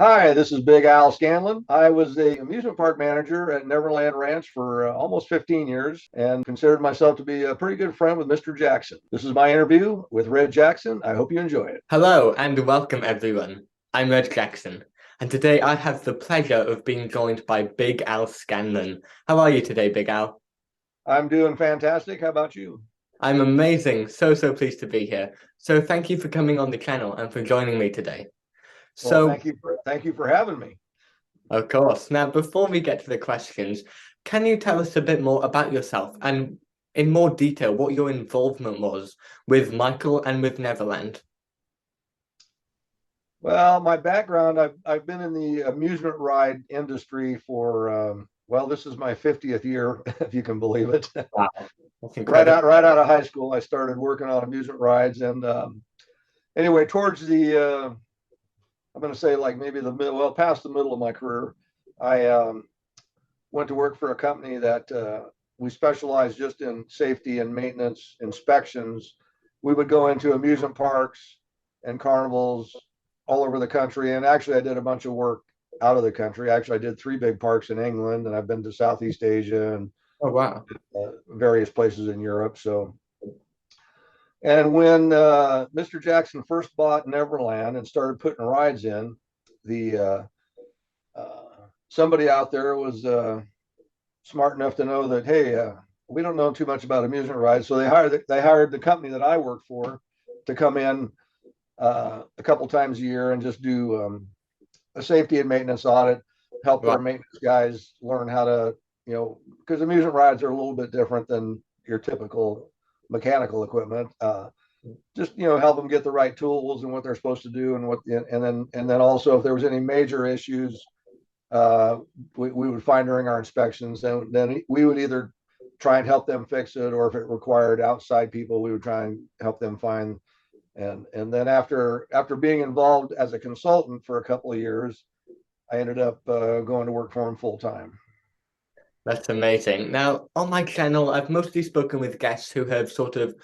Hi, this is Big Al Scanlan. I was the amusement park manager at Neverland Ranch for almost 15 years and considered myself to be a pretty good friend with Mr. Jackson. This is my interview with Red Jackson. I hope you enjoy it. Hello and welcome everyone. I'm Red Jackson, and today I have the pleasure of being joined by Big Al Scanlan. How are you today, Big Al? I'm doing fantastic. How about you? I'm amazing. So pleased to be here. So thank you for coming on the channel and for joining me today. Well, So, thank you for having me. of course, now before we get to the questions, can you tell us a bit more about yourself and in more detail what your involvement was with Michael and with Neverland? Well, my background, I've been in the amusement ride industry for well, this is my 50th year, if you can believe it. Wow, that's incredible. Right out of high school, I started working on amusement rides, and anyway, towards the I'm going to say like maybe the middle, well, past the middle of my career, I went to work for a company that we specialized just in safety and maintenance inspections. We would go into amusement parks and carnivals all over the country. And actually, I did a bunch of work out of the country. Actually, I did three big parks in England, and I've been to Southeast Asia and Oh, wow. various places in Europe. So, and when Mr. Jackson first bought Neverland and started putting rides in, the somebody out there was smart enough to know that, hey, we don't know too much about amusement rides, so they hired the company that I work for to come in a couple times a year and just do a safety and maintenance audit, help their Wow. maintenance guys learn how to, because amusement rides are a little bit different than your typical mechanical equipment. Just help them get the right tools and what they're supposed to do, and then also if there was any major issues, we would find during our inspections, and then we would either try and help them fix it, or if it required outside people, we would try and help them find. And then after being involved as a consultant for a couple of years, I ended up going to work for him full time. That's amazing. Now, on my channel, I've mostly spoken with guests who have sort of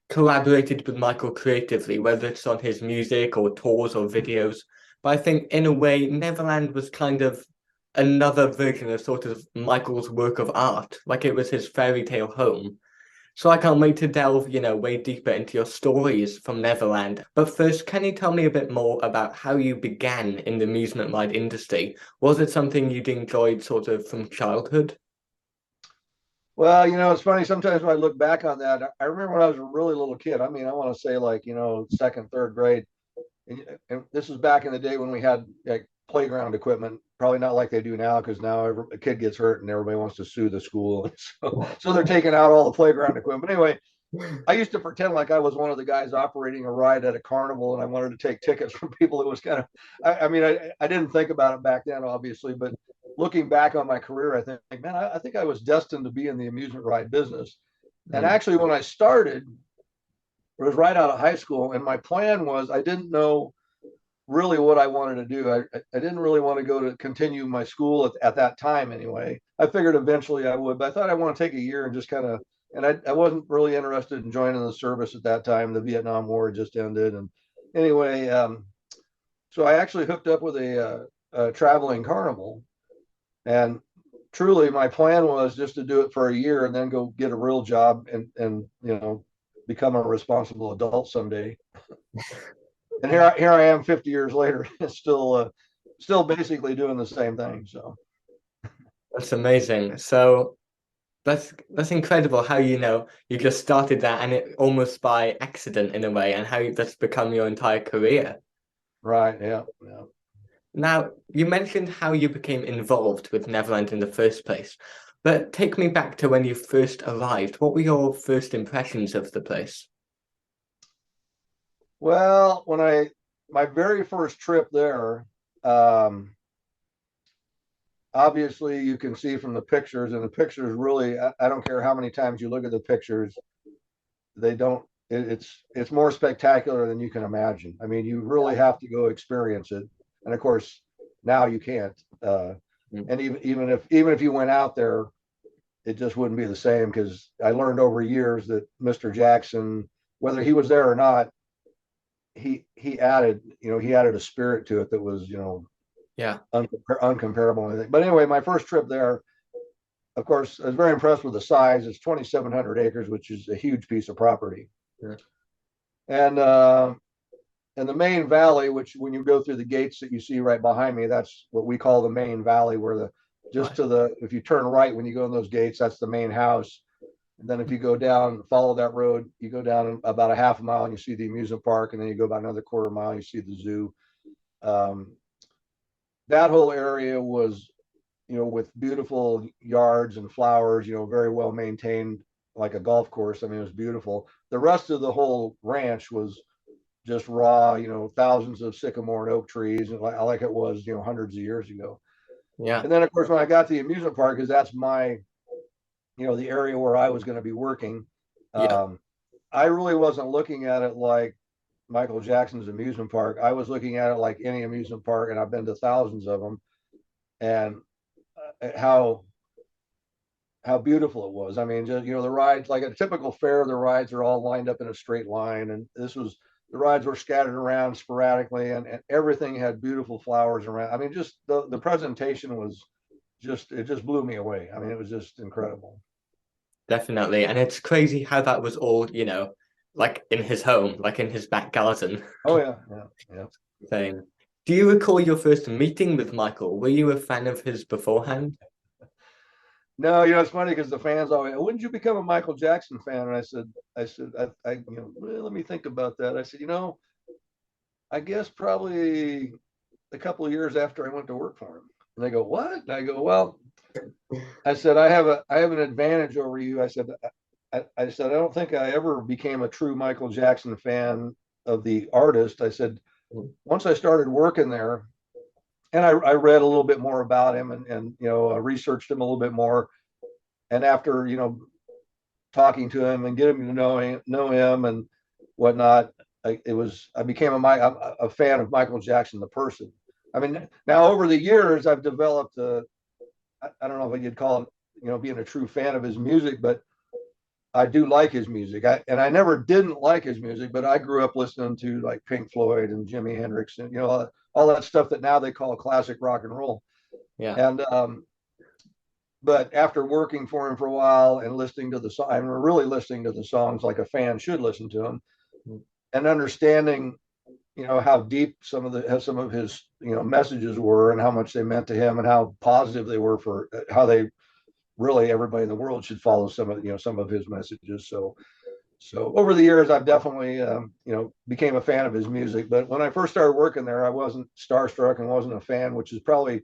collaborated with Michael creatively, whether it's on his music or tours or videos. But I think, in a way, Neverland was kind of another version of sort of Michael's work of art, like it was his fairy tale home. So I can't wait to delve, way deeper into your stories from Neverland. But first, can you tell me a bit more about how you began in the amusement ride industry? Was it something you'd enjoyed sort of from childhood? Well, it's funny. Sometimes when I look back on that, I remember when I was a really little kid. I mean, I want to say like, second, third grade. And this was back in the day when we had like playground equipment, probably not like they do now, because now a kid gets hurt and everybody wants to sue the school. So they're taking out all the playground equipment. Anyway, I used to pretend like I was one of the guys operating a ride at a carnival, and I wanted to take tickets from people. It was kind of, I mean, I didn't think about it back then, obviously, but looking back on my career, I think, man, I think I was destined to be in the amusement ride business. And Mm. actually, when I started, it was right out of high school, and my plan was I didn't know really what I wanted to do. I didn't really want to go to continue my school at that time anyway. I figured eventually I would, but I thought I want to take a year and just kind of, and I wasn't really interested in joining the service at that time. The Vietnam War had just ended. And anyway, so I actually hooked up with a traveling carnival. And truly, my plan was just to do it for a year and then go get a real job and become a responsible adult someday. And here I am 50 years later, still basically doing the same thing. So That's amazing. So that's incredible how you just started that and it almost by accident in a way, and that's become your entire career. right, yeah, yeah. Now, you mentioned how you became involved with Neverland in the first place, but take me back to when you first arrived. What were your first impressions of the place? Well, my very first trip there, um, obviously you can see from the pictures, and the pictures really, I don't care how many times you look at the pictures, they don't. It's more spectacular than you can imagine. I mean, you really have to go experience it, and of course, now you can't. Mm. And even if you went out there, it just wouldn't be the same, because I learned over years that Mr. Jackson, whether he was there or not, he added a spirit to it that was Yeah. Uncomparable anything. But anyway, my first trip there, of course, I was very impressed with the size. It's 2,700 acres, which is a huge piece of property. Yeah. And the main valley, which when you go through the gates that you see right behind me, that's what we call the main valley, where the just Right. to the if you turn right when you go in those gates, that's the main house. And then if you go down, follow that road, you go down about a half a mile and you see the amusement park, and then you go about another quarter mile, you see the zoo. Um, that whole area was, with beautiful yards and flowers, very well maintained, like a golf course. I mean, it was beautiful. The rest of the whole ranch was just raw, thousands of sycamore and oak trees, and like it was, hundreds of years ago. Yeah. And then, of course, when I got to the amusement park, because that's my, the area where I was going to be working, Yeah. I really wasn't looking at it like Michael Jackson's amusement park. I was looking at it like any amusement park, and I've been to thousands of them, and how beautiful it was. I mean, just the rides, like a typical fair, the rides are all lined up in a straight line, and the rides were scattered around sporadically, and everything had beautiful flowers around. I mean, just the presentation was it just blew me away. I mean, it was just incredible. Definitely. And it's crazy how that was all, like in his home, like in his back garden Oh yeah, yeah, yeah. thing. Do you recall your first meeting with Michael? Were you a fan of his beforehand? No, it's funny because the fans always, when did you become a Michael Jackson fan? And I said, let me think about that. I said, I guess probably a couple of years after I went to work for him. And they go, what? And I go, well, I said, I have an advantage over you. I said, I don't think I ever became a true Michael Jackson fan of the artist. I said, once I started working there, and I read a little bit more about him, and researched him a little bit more. And after talking to him and getting to know him and whatnot, I became a fan of Michael Jackson the person. I mean, now over the years I've developed I don't know what you'd call it, being a true fan of his music, but I do like his music. And I never didn't like his music, but I grew up listening to like Pink Floyd and Jimi Hendrix and all that stuff that now they call classic rock and roll. Yeah. And but after working for him for a while and listening to the song, I'm really listening to the songs like a fan should listen to them, and understanding how deep some of his messages were, and how much they meant to him, and how positive they were for how they really everybody in the world should follow some of his messages. So over the years, I've definitely became a fan of his music. But when I first started working there, I wasn't starstruck and wasn't a fan, which is probably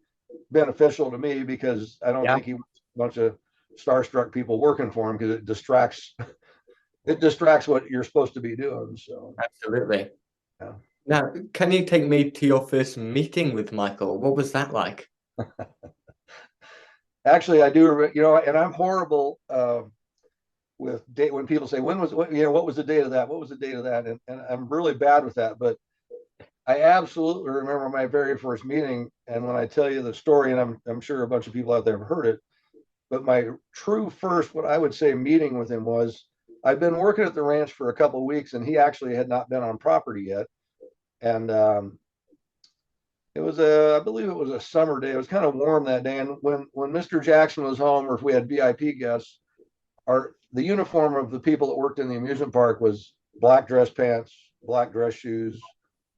beneficial to me because I don't Yeah. think he wants a bunch of starstruck people working for him, because it distracts what you're supposed to be doing. So Absolutely. yeah. Now, can you take me to your first meeting with Michael? What was that like? Actually, I do, and I'm horrible with date when people say what was the date of that? What was the date of that? And I'm really bad with that. But I absolutely remember my very first meeting. And when I tell you the story, and I'm sure a bunch of people out there have heard it, but my true first, what I would say, meeting with him was, I'd been working at the ranch for a couple of weeks, and he actually had not been on property yet. And I believe it was a summer day. It was kind of warm that day. And when Mr. Jackson was home, or if we had VIP guests, the uniform of the people that worked in the amusement park was black dress pants, black dress shoes,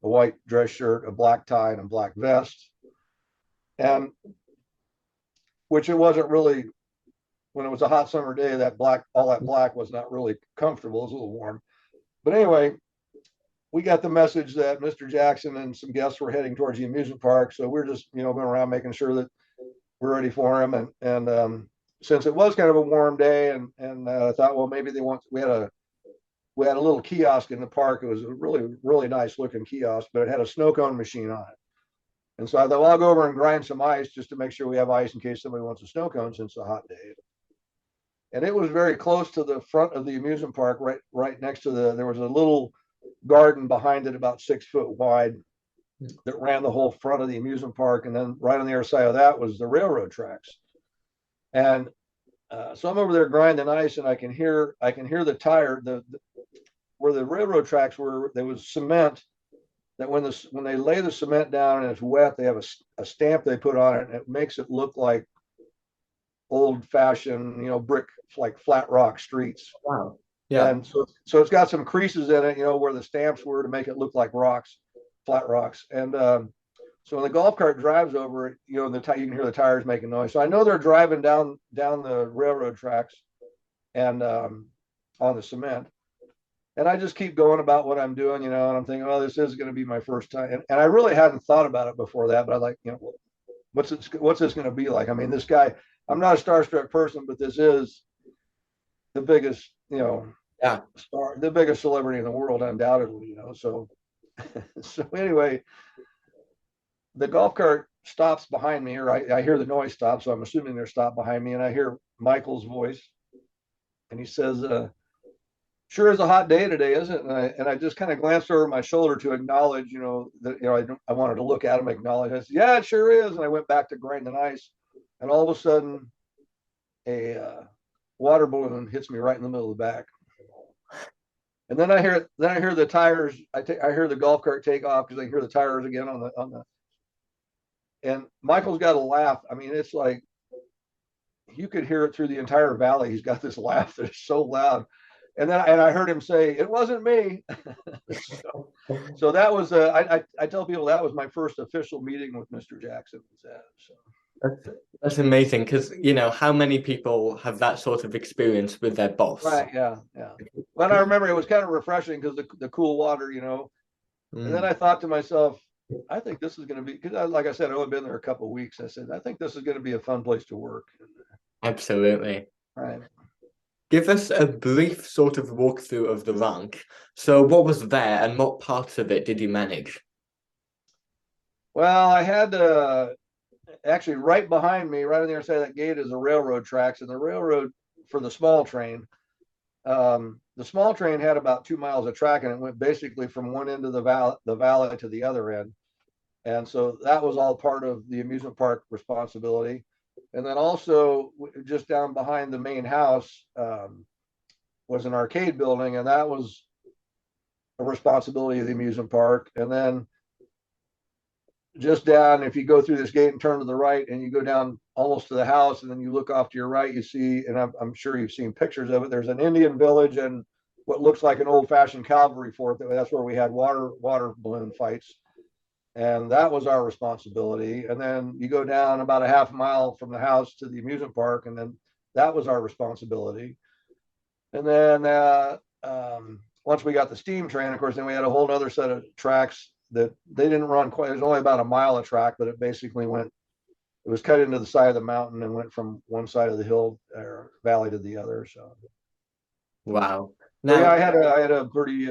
a white dress shirt, a black tie, and a black vest. And which it wasn't really, when it was a hot summer day, all that black was not really comfortable. It was a little warm. But anyway, we got the message that Mr. Jackson and some guests were heading towards the amusement park. So we're just, going around making sure that we're ready for him. And since it was kind of a warm day, and I thought, well, maybe we had a little kiosk in the park. It was a really, really nice looking kiosk, but it had a snow cone machine on it. And so I thought, well, I'll go over and grind some ice just to make sure we have ice in case somebody wants a snow cone, since it's a hot day. And it was very close to the front of the amusement park, right next to there was a little garden behind it about 6 foot wide that ran the whole front of the amusement park. And then right on the other side of that was the railroad tracks. And so I'm over there grinding ice, and I can hear the tire, where the railroad tracks were. There was cement, that when they lay the cement down and it's wet, they have a stamp they put on it, and it makes it look like old fashioned, brick, like flat rock streets. Wow. Yeah. And so it's got some creases in it, where the stamps were to make it look like rocks, flat rocks. And so when the golf cart drives over it, you can hear the tires making noise. So I know they're driving down the railroad tracks and on the cement. And I just keep going about what I'm doing, and I'm thinking, oh, this is going to be my first time. And I really hadn't thought about it before that, but I like, what's this going to be like? I mean, this guy, I'm not a starstruck person, but this is the biggest, Yeah. star, the biggest celebrity in the world, undoubtedly, So, so anyway, the golf cart stops behind me, or I hear the noise stop, so I'm assuming they're stopped behind me, and I hear Michael's voice, and he says, "Sure is a hot day today, isn't it?" And I just kind of glanced over my shoulder to acknowledge, that I wanted to look at him, acknowledge. I said, "Yeah, it sure is," and I went back to grinding ice, and all of a sudden, a water balloon hits me right in the middle of the back. And then I hear the tires. I hear the golf cart take off because I hear the tires again on the. And Michael's got a laugh. I mean, it's like you could hear it through the entire valley. He's got this laugh that is so loud. And I heard him say, "It wasn't me." so that was I tell people that was my first official meeting with Mr. Jackson. So That's amazing because how many people have that sort of experience with their boss? Right, yeah. But I remember it was kind of refreshing because the cool water, And then I thought to myself, I think this is going to be, because like I said, I've only been there a couple of weeks. I said, I think this is going to be a fun place to work. Absolutely. Right. Give us a brief sort of walkthrough of the ranch. So what was there and what parts of it did you manage? Well, I had actually right behind me, right on the other side of that gate is the railroad tracks, and the railroad for the small train. The small train had about 2 miles of track, and it went basically from one end of the valley to the other end. And so that was all part of the amusement park responsibility. And then also just down behind the main house was an arcade building, and that was a responsibility of the amusement park. And then just down, if you go through this gate and turn to the right and you go down almost to the house, and then you look off to your right, you see, and I'm sure you've seen pictures of it, there's an Indian village and what looks like an old-fashioned cavalry fort. That's where we had water balloon fights, and that was our responsibility. And then you go down about a half mile from the house to the amusement park, and then that was our responsibility. And then once we got the steam train, of course, then we had a whole other set of tracks that they didn't run quite. It was only about a mile of track, but it basically it was cut into the side of the mountain and went from one side of the hill or valley to the other. So, wow. Now, yeah, I had a pretty,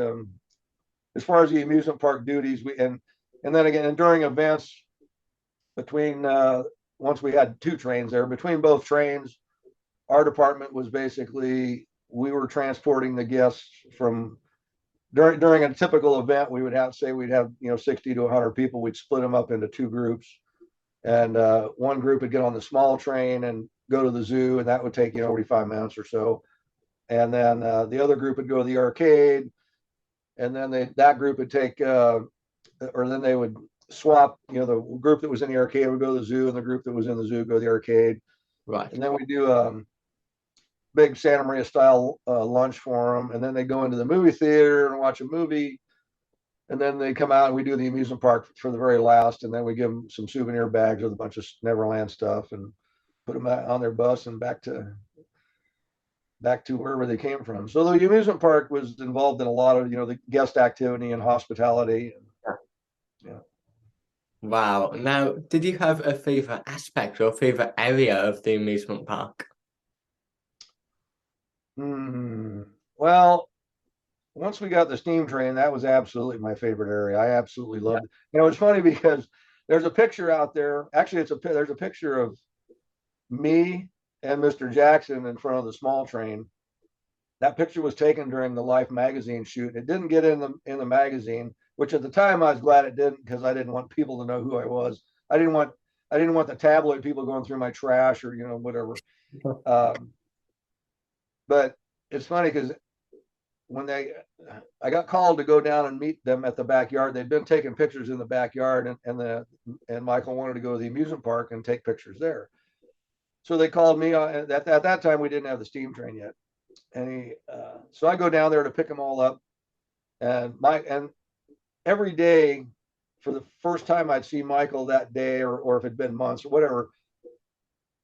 as far as the amusement park duties, and then again, and during events between, once we had 2 trains there, between both trains, our department was basically, we were transporting the guests from, during a typical event, we'd have 60 to 100 people. We'd split them up into 2 groups, and one group would get on the small train and go to the zoo, and that would take 45 minutes or so. And then the other group would go to the arcade, and then that group would take, or then they would swap. The group that was in the arcade would go to the zoo, and the group that was in the zoo would go to the arcade. Right. And then we do big Santa Maria style lunch for them, and then they go into the movie theater and watch a movie, and then they come out and we do the amusement park for the very last, and then we give them some souvenir bags with a bunch of Neverland stuff and put them on their bus and back to wherever they came from. So the amusement park was involved in a lot of the guest activity and hospitality. Yeah. Wow. Now, did you have a favorite aspect or favorite area of the amusement park? Well, once we got the steam train, that was absolutely my favorite area. I absolutely loved it. It's funny because there's a picture out there. Actually, there's a picture of me and Mr. Jackson in front of the small train. That picture was taken during the Life magazine shoot. It didn't get in the magazine, which at the time I was glad it didn't, because I didn't want people to know who I was. I didn't want the tabloid people going through my trash or whatever. But it's funny because I got called to go down and meet them at the backyard. They'd been taking pictures in the backyard, and Michael wanted to go to the amusement park and take pictures there. So they called me. At that time, we didn't have the steam train yet, and so I go down there to pick them all up, and every day for the first time I'd see Michael that day, or if it'd been months or whatever,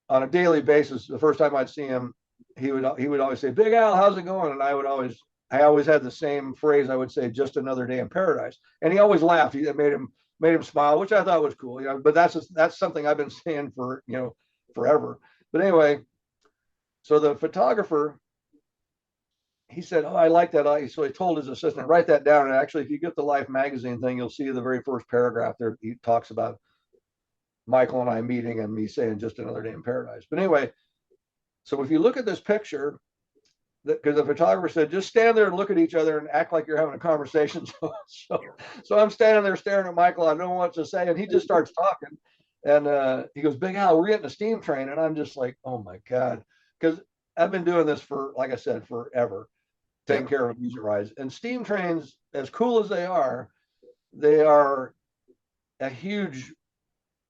on a daily basis, the first time I'd see him, he would always say, "Big Al, how's it going?" And I always had the same phrase. I would say, "Just another day in paradise," and he always laughed. It made him smile, which I thought was cool. But that's something I've been saying for forever. But anyway, so the photographer, he said, "Oh, I like that." So he told his assistant, "Write that down." And actually, if you get the Life magazine thing, you'll see the very first paragraph there. He talks about Michael and I meeting and me saying, "Just another day in paradise." But anyway, so if you look at this picture, because the photographer said, "Just stand there and look at each other and act like you're having a conversation." So I'm standing there staring at Michael. I don't know what to say, and he just starts talking. And he goes, "Big Al, we're getting a steam train." And I'm just like, "Oh my God," because I've been doing this for, like I said, forever, taking care of amusement rides. And steam trains, as cool as they are a huge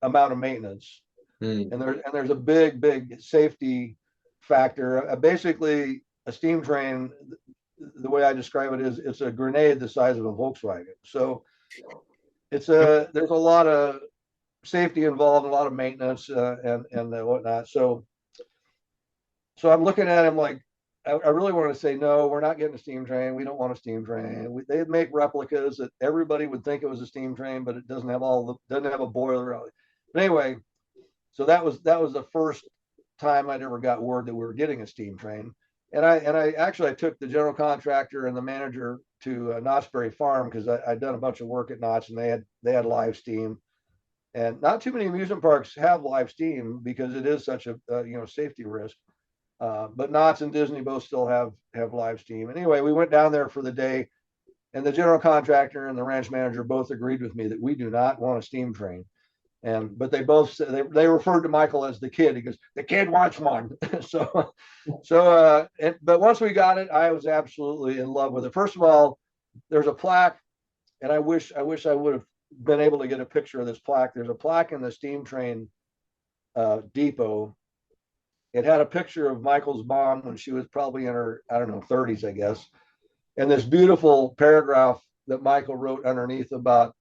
amount of maintenance, and there's a big safety factor. Basically, a steam train, the way I describe it is, it's a grenade the size of a Volkswagen. So there's a lot of safety involved, a lot of maintenance, and whatnot. So I'm looking at him like, I really want to say, "No, we're not getting a steam train. We don't want a steam train." They'd make replicas that everybody would think it was a steam train, but it doesn't have a boiler. But anyway, so that was the first time I'd ever got word that we were getting a steam train. And I actually took the general contractor and the manager to Knott's Berry Farm, because I'd done a bunch of work at Knott's, and they had live steam. And not too many amusement parks have live steam because it is such a safety risk. But Knott's and Disney both still have live steam. Anyway, we went down there for the day, and the general contractor and the ranch manager both agreed with me that we do not want a steam train. But they both said, they referred to Michael as the kid. He goes, "The kid wants one." But once we got it, I was absolutely in love with it. First of all, there's a plaque, and I wish I would have been able to get a picture of this plaque. There's a plaque in the steam train depot. It had a picture of Michael's mom when she was probably in her, I don't know, 30s, I guess, and this beautiful paragraph that Michael wrote underneath about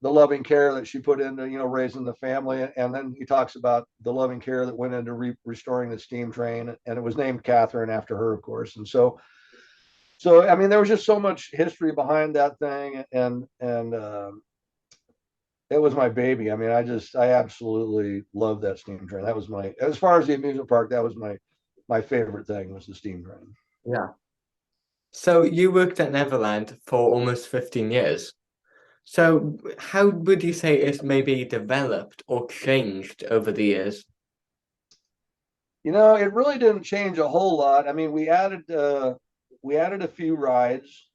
the loving care that she put into raising the family. And then he talks about the loving care that went into restoring the steam train, and it was named Catherine after her, of course. And so I mean, there was just so much history behind that thing, and it was my baby. I mean, I absolutely loved that steam train. That was as far as the amusement park, that was my favorite thing, was the steam train. Yeah. So you worked at Neverland for almost 15 years. So how would you say it's maybe developed or changed over the years? It really didn't change a whole lot. I mean, we added a few rides.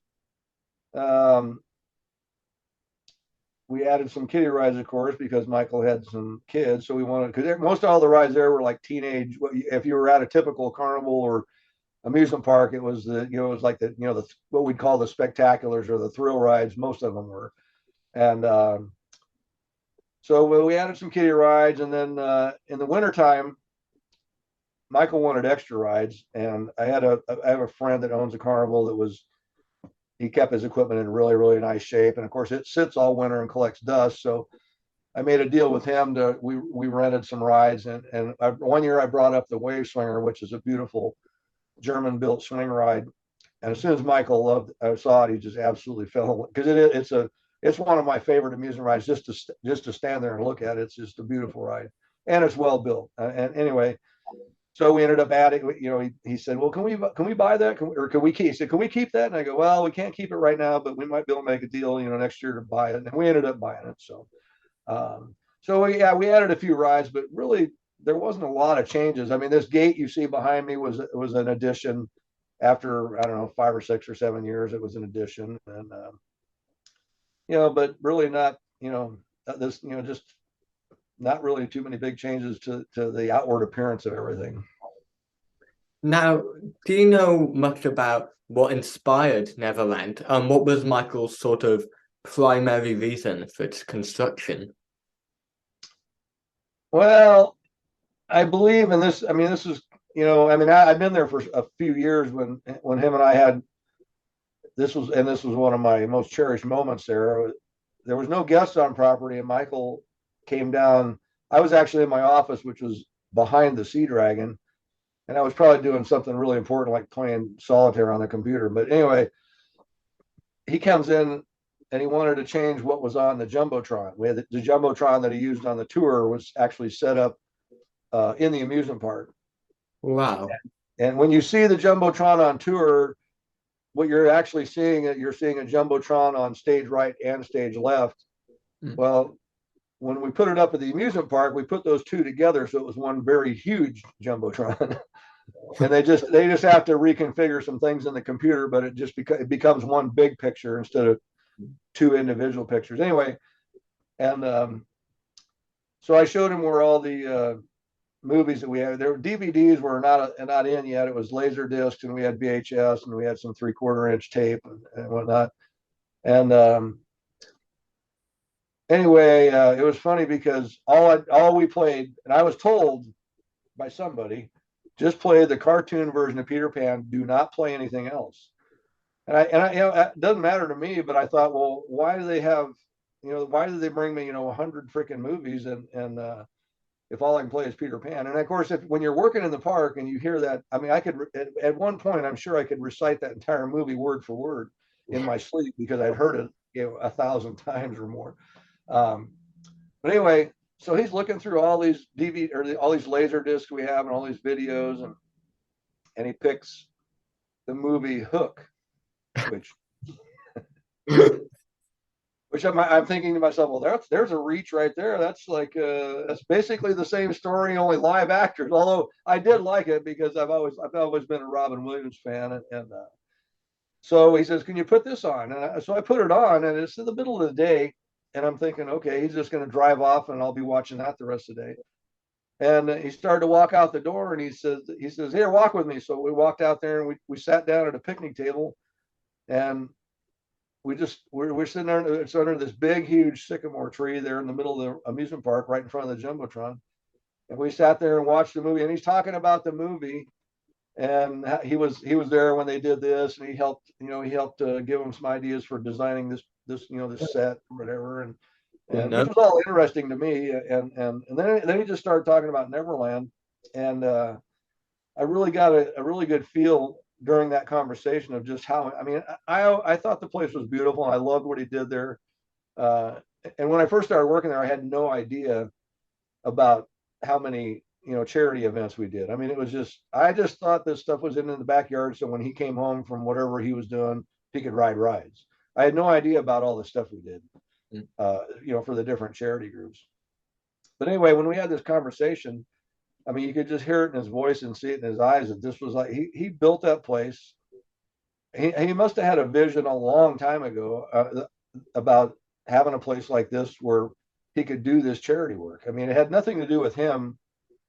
We added some kiddie rides, of course, because Michael had some kids. So we wanted, because most all the rides there were like teenage. If you were at a typical carnival or amusement park, it was it was like the what we'd call the spectaculars or the thrill rides. Most of them were. And so we added some kiddie rides, and then in the wintertime, Michael wanted extra rides, and I have a friend that owns a carnival he kept his equipment in really, really nice shape, and of course it sits all winter and collects dust. So I made a deal with him we rented some rides, and one year I brought up the Wave Swinger, which is a beautiful German-built swing ride. And as soon as Michael saw it, he just absolutely fell, because it's one of my favorite amusement rides. Just to stand there and look at it, it's just a beautiful ride, and it's well built. And anyway, so we ended up adding. He said, "Well, can we buy that? Can we keep?" He said, "Can we keep that?" And I go, "Well, we can't keep it right now, but we might be able to make a deal, next year to buy it." And we ended up buying it. We added a few rides, but really there wasn't a lot of changes. I mean, this gate you see behind me was an addition. After, I don't know, 5 or 6 or 7 years, it was an addition, and but really not, just not really too many big changes to the outward appearance of everything. Now, do you know much about what inspired Neverland? What was Michael's sort of primary reason for its construction? Well, I believe in this. I mean, this is, I've been there for a few years when him and I had this was one of my most cherished moments there. There was no guests on property, and Michael came down. I was actually in my office, which was behind the Sea Dragon, and I was probably doing something really important like playing solitaire on the computer. But anyway, he comes in and he wanted to change what was on the Jumbotron. We had the Jumbotron that he used on the tour was actually set up in the amusement park. Wow. And when you see the Jumbotron on tour, what you're actually seeing, you're seeing a Jumbotron on stage right and stage left. Mm. Well, when we put it up at the amusement park, we put those two together, so it was one very huge Jumbotron. And they just have to reconfigure some things in the computer, but it becomes one big picture instead of two individual pictures. Anyway, and so I showed him where all the movies that we had. There were DVDs were not in yet. It was laser discs, and we had VHS, and we had some 3/4 inch tape and whatnot. And anyway, it was funny because all we played, and I was told by somebody, just play the cartoon version of Peter Pan. Do not play anything else. And it doesn't matter to me, but I thought, well, why do they have, why did they bring me, 100 freaking movies and if all I can play is Peter Pan? And of course, when you're working in the park and you hear that, I mean, I could at one point, I'm sure I could recite that entire movie word for word in my sleep because I'd heard it 1,000 times or more. But anyway, so he's looking through all these DVD or all these laser discs we have and all these videos, and he picks the movie Hook, which I'm thinking to myself, well, there's a reach right there. That's like that's basically the same story, only live actors. Although I did like it because I've always been a Robin Williams fan, and so he says, "Can you put this on?" And so I put it on, and it's in the middle of the day, and I'm thinking, okay, he's just going to drive off, and I'll be watching that the rest of the day. And he started to walk out the door, and he says, "Here, walk with me." So we walked out there, and we sat down at a picnic table, and we're sitting there. It's under this big, huge sycamore tree there in the middle of the amusement park, right in front of the Jumbotron. And we sat there and watched the movie. And he's talking about the movie, and he was there when they did this, and he helped give him some ideas for designing this set or whatever, and which No. was all interesting to me. And then he just started talking about Neverland, and I really got a really good feel during that conversation of just how, I mean, I thought the place was beautiful. And I loved what he did there. Uh, and when I first started working there, I had no idea about how many, charity events we did. I mean, I just thought this stuff was in the backyard. So when he came home from whatever he was doing, he could ride rides. I had no idea about all the stuff we did, Mm. for the different charity groups. But anyway, when we had this conversation, I mean, you could just hear it in his voice and see it in his eyes that this was like he built that place. He must have had a vision a long time ago about having a place like this where he could do this charity work. I mean, it had nothing to do with him.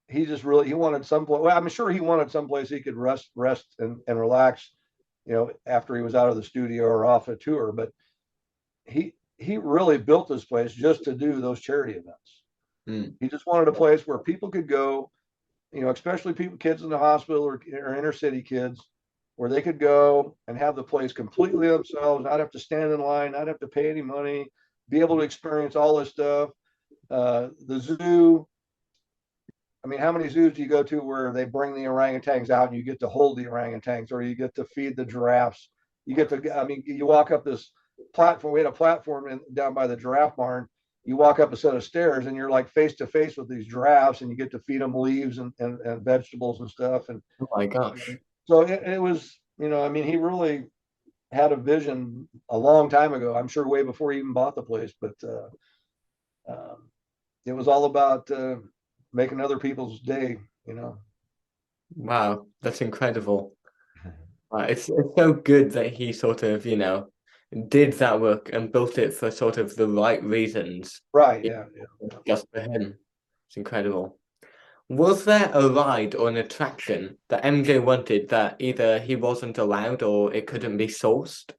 He wanted some place. Well, I'm sure he wanted some place he could rest and relax, after he was out of the studio or off a tour. But he really built this place just to do those charity events. Mm. He just wanted a place where people could go, especially kids in the hospital or inner city kids, where they could go and have the place completely themselves, not have to stand in line, not have to pay any money, be able to experience all this stuff. The zoo. I mean, how many zoos do you go to where they bring the orangutans out and you get to hold the orangutans, or you get to feed the giraffes? I mean, you walk up this platform. We had a platform down by the giraffe barn. You walk up a set of stairs and you're like face to face with these giraffes, and you get to feed them leaves and vegetables and stuff. And Oh my gosh. so it was, I mean, he really had a vision a long time ago. I'm sure way before he even bought the place, but um, it was all about making other people's day. Wow, that's incredible. It's so good that he sort of, did that work and built it for sort of the right reasons, Right. Yeah. Yeah. just for him. It's incredible. Was there a ride or an attraction that MJ wanted that either he wasn't allowed or it couldn't be sourced?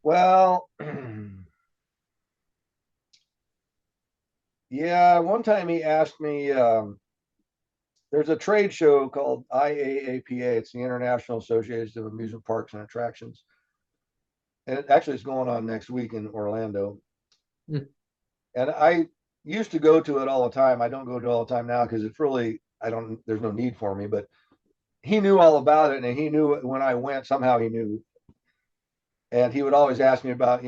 Well, yeah, one time he asked me, there's a trade show called IAAPA. It's the International Association of Amusement Parks and Attractions. And it actually is going on next week in Orlando. Hmm. And I used to go to it all the time. I don't go to it all the time now because it's really, I don't, there's no need for me, but he knew all about it. And he knew when I went, somehow he knew. And he would always ask me about,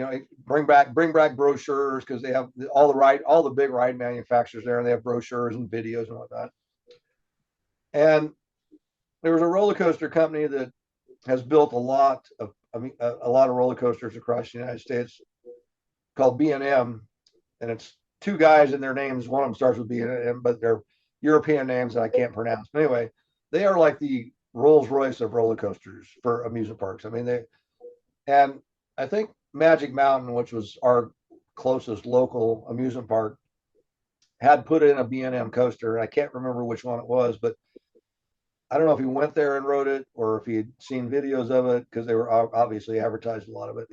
bring back brochures because they have all the big ride manufacturers there, and they have brochures and videos and whatnot. And there was a roller coaster company that has built a lot of roller coasters across the United States called B&M, and it's two guys and their names. One of them starts with B&M, but they're European names that I can't pronounce. But anyway, they are like the Rolls Royce of roller coasters for amusement parks. I mean, and I think Magic Mountain, which was our closest local amusement park, had put in a B&M coaster. I can't remember which one it was, but I don't know if he went there and rode it or if he had seen videos of it because they were obviously advertised a lot of it.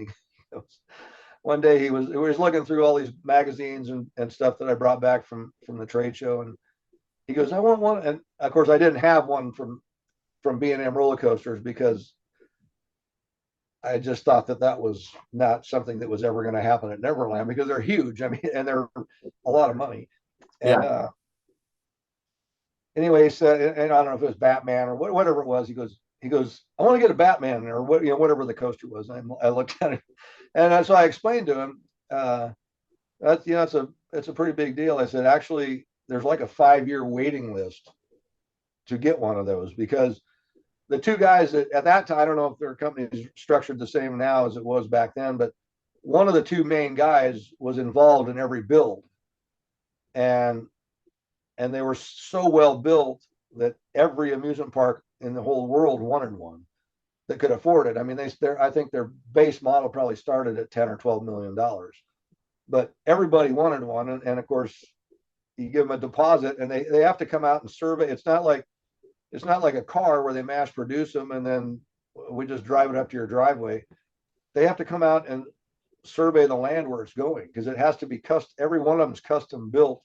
One day he was looking through all these magazines and stuff that I brought back from the trade show, and he goes, "I want one." And of course, I didn't have one from B&M roller coasters because I just thought that was not something that was ever going to happen at Neverland because they're huge. I mean, and they're a lot of money. And Yeah. Anyway, he said, and I don't know if it was Batman or whatever it was. He goes, I want to get a Batman or whatever the coaster was. I looked at it, and so I explained to him, that's it's a pretty big deal. I said, actually, there's like a 5-year waiting list to get one of those because the two guys that at that time, I don't know if their company is structured the same now as it was back then, but one of the two main guys was involved in every build, and they were so well built that every amusement park in the whole world wanted one that could afford it. I mean, I think their base model probably started at 10 or 12 $1 million, but everybody wanted one. And of course, you give them a deposit, and they have to come out and survey. It's not like a car where they mass produce them and then we just drive it up to your driveway. They have to come out and survey the land where it's going because it has to be every one of them is custom built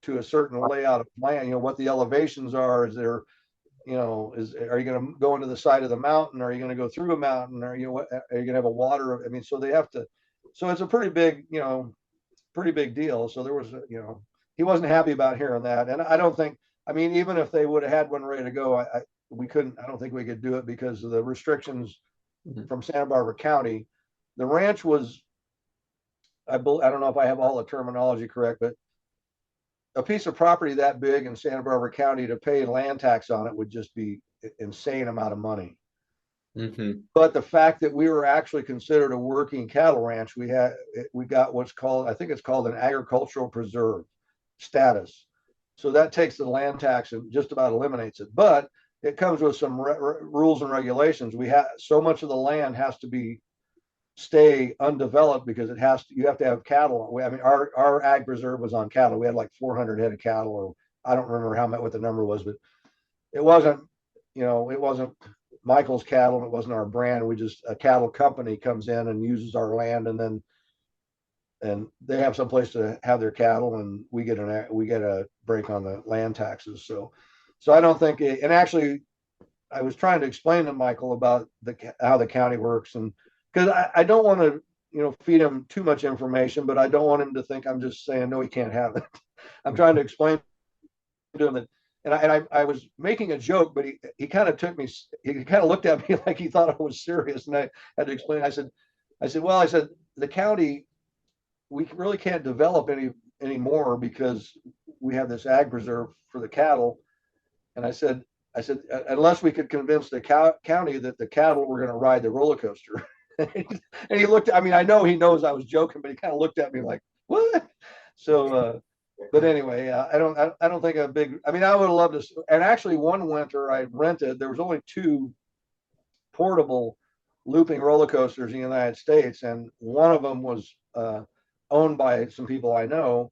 to a certain layout of plan. What the elevations are. Is there, are you going to go into the side of the mountain? Are you going to go through a mountain? Or, what are you going to have a water? I mean, so they have to. So it's a pretty big deal. So there was, he wasn't happy about hearing that, and I don't think. I mean, even if they would have had one ready to go, we couldn't. I don't think we could do it because of the restrictions from Santa Barbara County. The ranch was. I don't know if I have all the terminology correct, but a piece of property that big in Santa Barbara County to pay land tax on it would just be insane amount of money. Mm-hmm. But the fact that we were actually considered a working cattle ranch, we got what's called, I think it's called an agricultural preserve status. So that takes the land tax and just about eliminates it. But it comes with some rules and regulations. We have so much of the land has to stay undeveloped because you have to have cattle. I mean, our ag preserve was on cattle. We had like 400 head of cattle, or I don't remember what the number was, but it wasn't, it wasn't Michael's cattle. It wasn't our brand. A cattle company comes in and uses our land, and they have some place to have their cattle, and we get a break on the land taxes. So I don't think and actually I was trying to explain to Michael about how the county works, and because I don't want to feed him too much information, but I don't want him to think I'm just saying no, he can't have it. I'm trying to explain to him that, and I was making a joke, but he kind of looked at me like he thought I was serious, and I had to explain. I said the county, we really can't develop anymore because we have this ag preserve for the cattle, and I said unless we could convince the county that the cattle were going to ride the roller coaster. And he looked. I mean, I know he knows I was joking, but he kind of looked at me like, "What?" So, but anyway, I don't think a big. I mean, I would have loved to. And actually, one winter I rented. There was only 2 portable looping roller coasters in the United States, and one of them was owned by some people I know,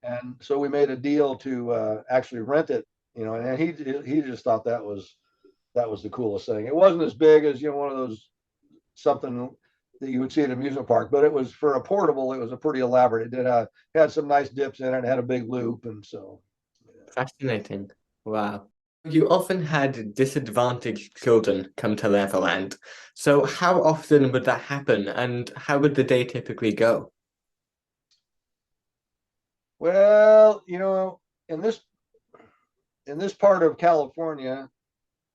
And so we made a deal to actually rent it, and he just thought that was the coolest thing. It wasn't as big as one of those something that you would see at an amusement park, but it was for a portable. It was a pretty elaborate. Had some nice dips in it. And had a big loop, and so Fascinating. Wow. You often had disadvantaged children come to Neverland. So how often would that happen, and how would the day typically go? well, in this part of California,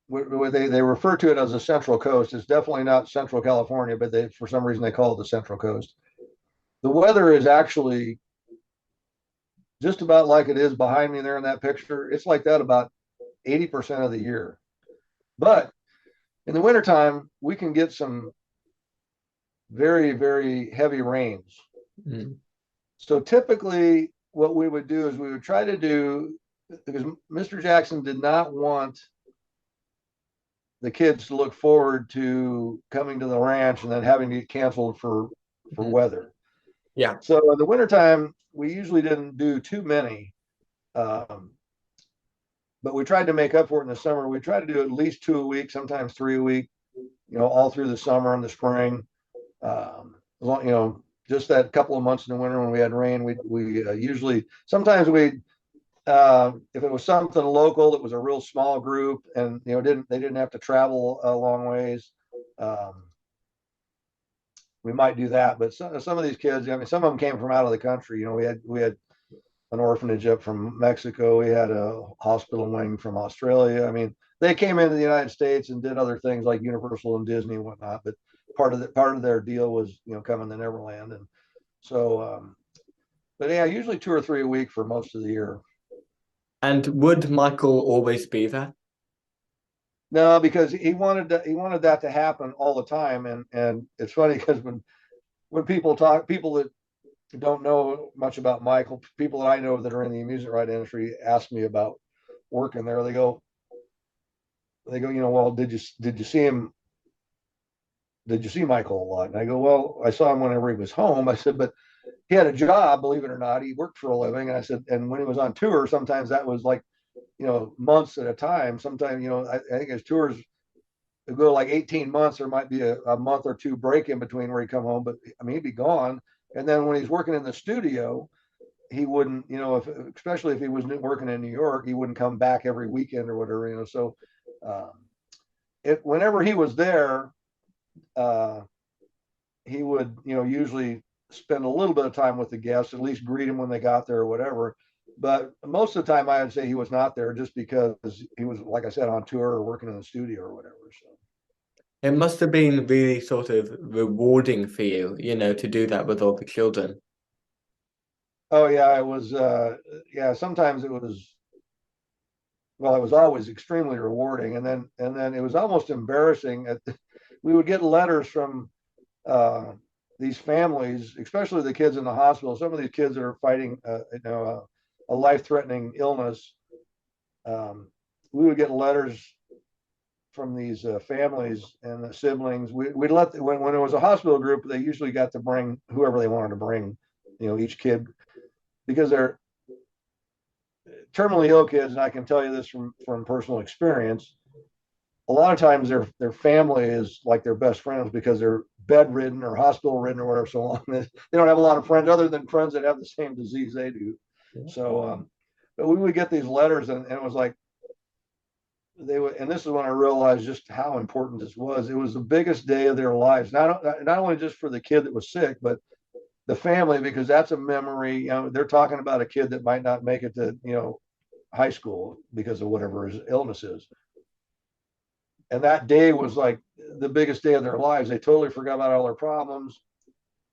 where they refer to it as the Central Coast. It's definitely not Central California, but for some reason they call it the Central Coast. The weather is actually just about like it is behind me there in that picture. It's like that about 80% of the year. But in the wintertime, we can get some very, very heavy rains. Mm. So typically, what we would do is we would try to do, because Mr. Jackson did not want the kids to look forward to coming to the ranch and then having to get canceled for weather. Yeah. So in the wintertime, we usually didn't do too many. But we tried to make up for it in the summer. We tried to do at least 2 a week, sometimes 3 a week, all through the summer and the spring. Just that couple of months in the winter when we had rain, we usually, sometimes we, if it was something local that was a real small group and they didn't have to travel a long ways, we might do that. But some of these kids, some of them came from out of the country. We had an orphanage up from Mexico. We had a hospital wing from Australia. I mean, they came into the United States and did other things like Universal and Disney and whatnot. But part of their deal was coming to Neverland, and so. But yeah, usually 2 or 3 a week for most of the year. And would Michael always be there? No, because he wanted that to happen all the time, and it's funny because when people that don't know much about Michael, people that I know that are in the amusement ride industry ask me about working there. They go, well, did you see him? Did you see Michael a lot? And I go, well, I saw him whenever he was home. I said, but he had a job, believe it or not. He worked for a living. And I said, and when he was on tour, sometimes that was like, months at a time. Sometimes, I think his tours go like 18 months. There might be a month or two break in between where he'd come home, but I mean, he'd be gone. And then when he's working in the studio, he wouldn't, especially if he was working in New York, he wouldn't come back every weekend or whatever, So whenever he was there, he would, usually spend a little bit of time with the guests, at least greet them when they got there or whatever. But most of the time, I would say he was not there just because he was, like I said, on tour or working in the studio or whatever. So it must have been really sort of rewarding for you, to do that with all the children. Oh yeah, it was. Yeah, sometimes it was. Well, it was always extremely rewarding, and then it was almost embarrassing. We would get letters from these families, especially the kids in the hospital. Some of these kids that are fighting, a life-threatening illness. We would get letters from these families and the siblings. We'd let when it was a hospital group, they usually got to bring whoever they wanted to bring. Each kid, because they're terminally ill kids, and I can tell you this from personal experience. A lot of times their family is like their best friends because they're bedridden or hospital ridden or whatever. So long they don't have a lot of friends other than friends that have the same disease they do. So, but we would get these letters, and it was like they would. And this is when I realized just how important this was. It was the biggest day of their lives, not only just for the kid that was sick, but the family, because that's a memory. They're talking about a kid that might not make it to high school because of whatever his illness is. And that day was like the biggest day of their lives. They totally forgot about all their problems,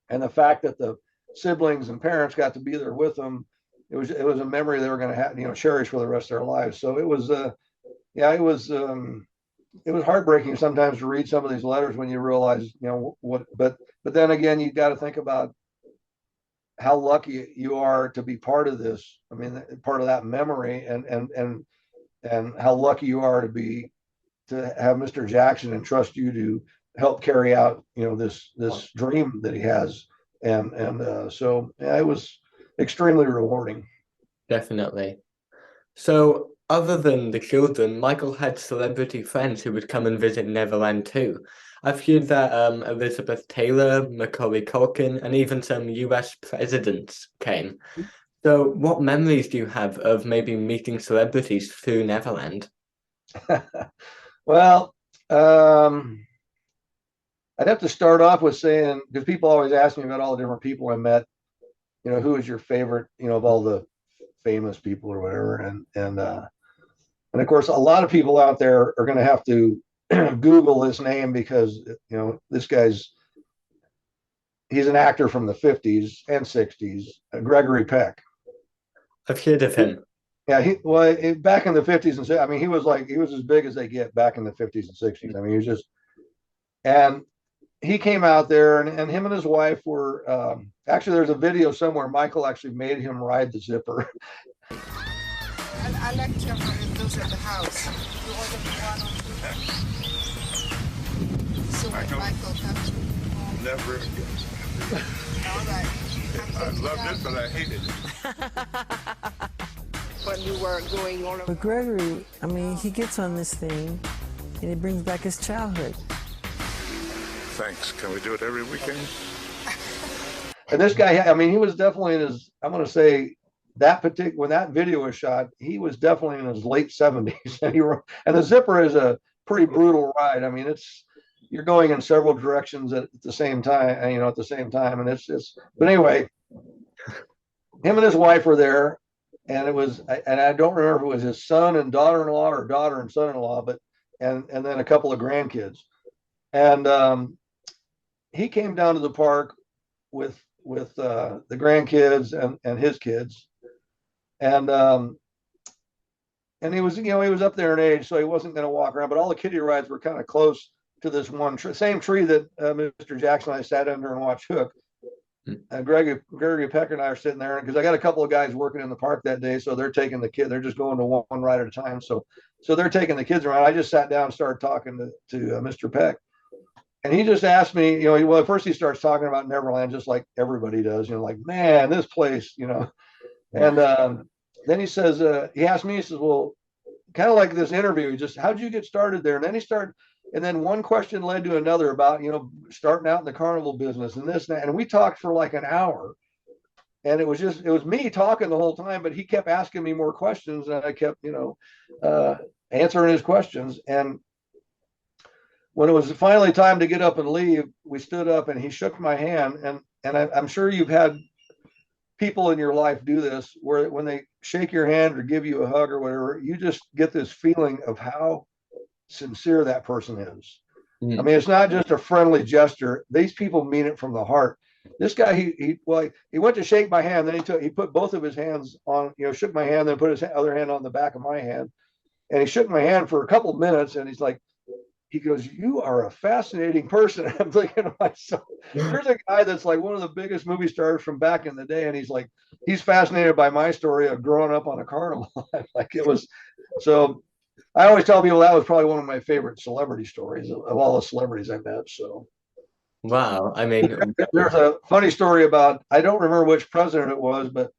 and the fact that the siblings and parents got to be there with them, it was a memory they were going to have, cherish for the rest of their lives. So it was, it was heartbreaking sometimes to read some of these letters when you realize, what. But then again, you got to think about how lucky you are to be part of this. I mean, part of that memory, and how lucky you are to have Mr. Jackson entrust you to help carry out, this dream that he has. And so yeah, it was extremely rewarding. Definitely. So, other than the children, Michael had celebrity friends who would come and visit Neverland too. I've heard that Elizabeth Taylor, Macaulay Culkin, and even some US presidents came. So, what memories do you have of maybe meeting celebrities through Neverland? Well, I'd have to start off with saying, because people always ask me about all the different people I met, who is your favorite, of all the famous people or whatever. And of course, a lot of people out there are going to have to Google this name because, this he's an actor from the 50s and 60s, Gregory Peck. I've heard of him. Yeah, back in the 50s and I mean, he was as big as they get back in the 50s and 60s. I mean, he was just, and he came out there, and him and his wife were actually, there's a video somewhere. Michael actually made him ride the zipper. I like to have those at the house. You order one or two. So when Michael comes. Never again. All right. I loved it, but I hated it. When you were going on. But Gregory, I mean, he gets on this thing and he brings back his childhood. Thanks. Can we do it every weekend? And this guy, I mean, he was definitely in his, I'm going to say, when that video was shot, he was definitely in his late 70s. And the zipper is a pretty brutal ride. I mean, you're going in several directions at the same time, and but anyway, him and his wife were there, and I don't remember if it was his son and daughter-in-law or daughter and son-in-law, but and then a couple of grandkids. And he came down to the park with the grandkids and his kids, and he was up there in age, so he wasn't going to walk around, but all the kiddie rides were kind of close to this one same tree that Mr. Jackson and I sat under and watched Hook. Gregory Peck and I are sitting there because I got a couple of guys working in the park that day, so they're taking the kid. They're just going to one ride at a time, so they're taking the kids around. I just sat down and started talking to Mr. Peck, and he just asked me, well, at first he starts talking about Neverland just like everybody does, like, man, this place, and then he says, he asked me, he says, well, kind of like this interview, how'd you get started there? And then he started. And then one question led to another about, starting out in the carnival business and this and that. And we talked for like an hour. And it was me talking the whole time, but he kept asking me more questions, and I kept, answering his questions. And when it was finally time to get up and leave, we stood up and he shook my hand. And I'm sure you've had people in your life do this, where when they shake your hand or give you a hug or whatever, you just get this feeling of how sincere that person is. I mean, it's not just a friendly gesture. These people mean it from the heart. This guy, he went to shake my hand, then he put both of his hands on, shook my hand, then put his other hand on the back of my hand, and he shook my hand for a couple of minutes, and he goes, "You are a fascinating person." I'm thinking to myself, here's a guy that's like one of the biggest movie stars from back in the day, and he's fascinated by my story of growing up on a carnival. So I always tell people that was probably one of my favorite celebrity stories of all the celebrities I met. So, wow. I mean, there's a funny story about, I don't remember which president it was, but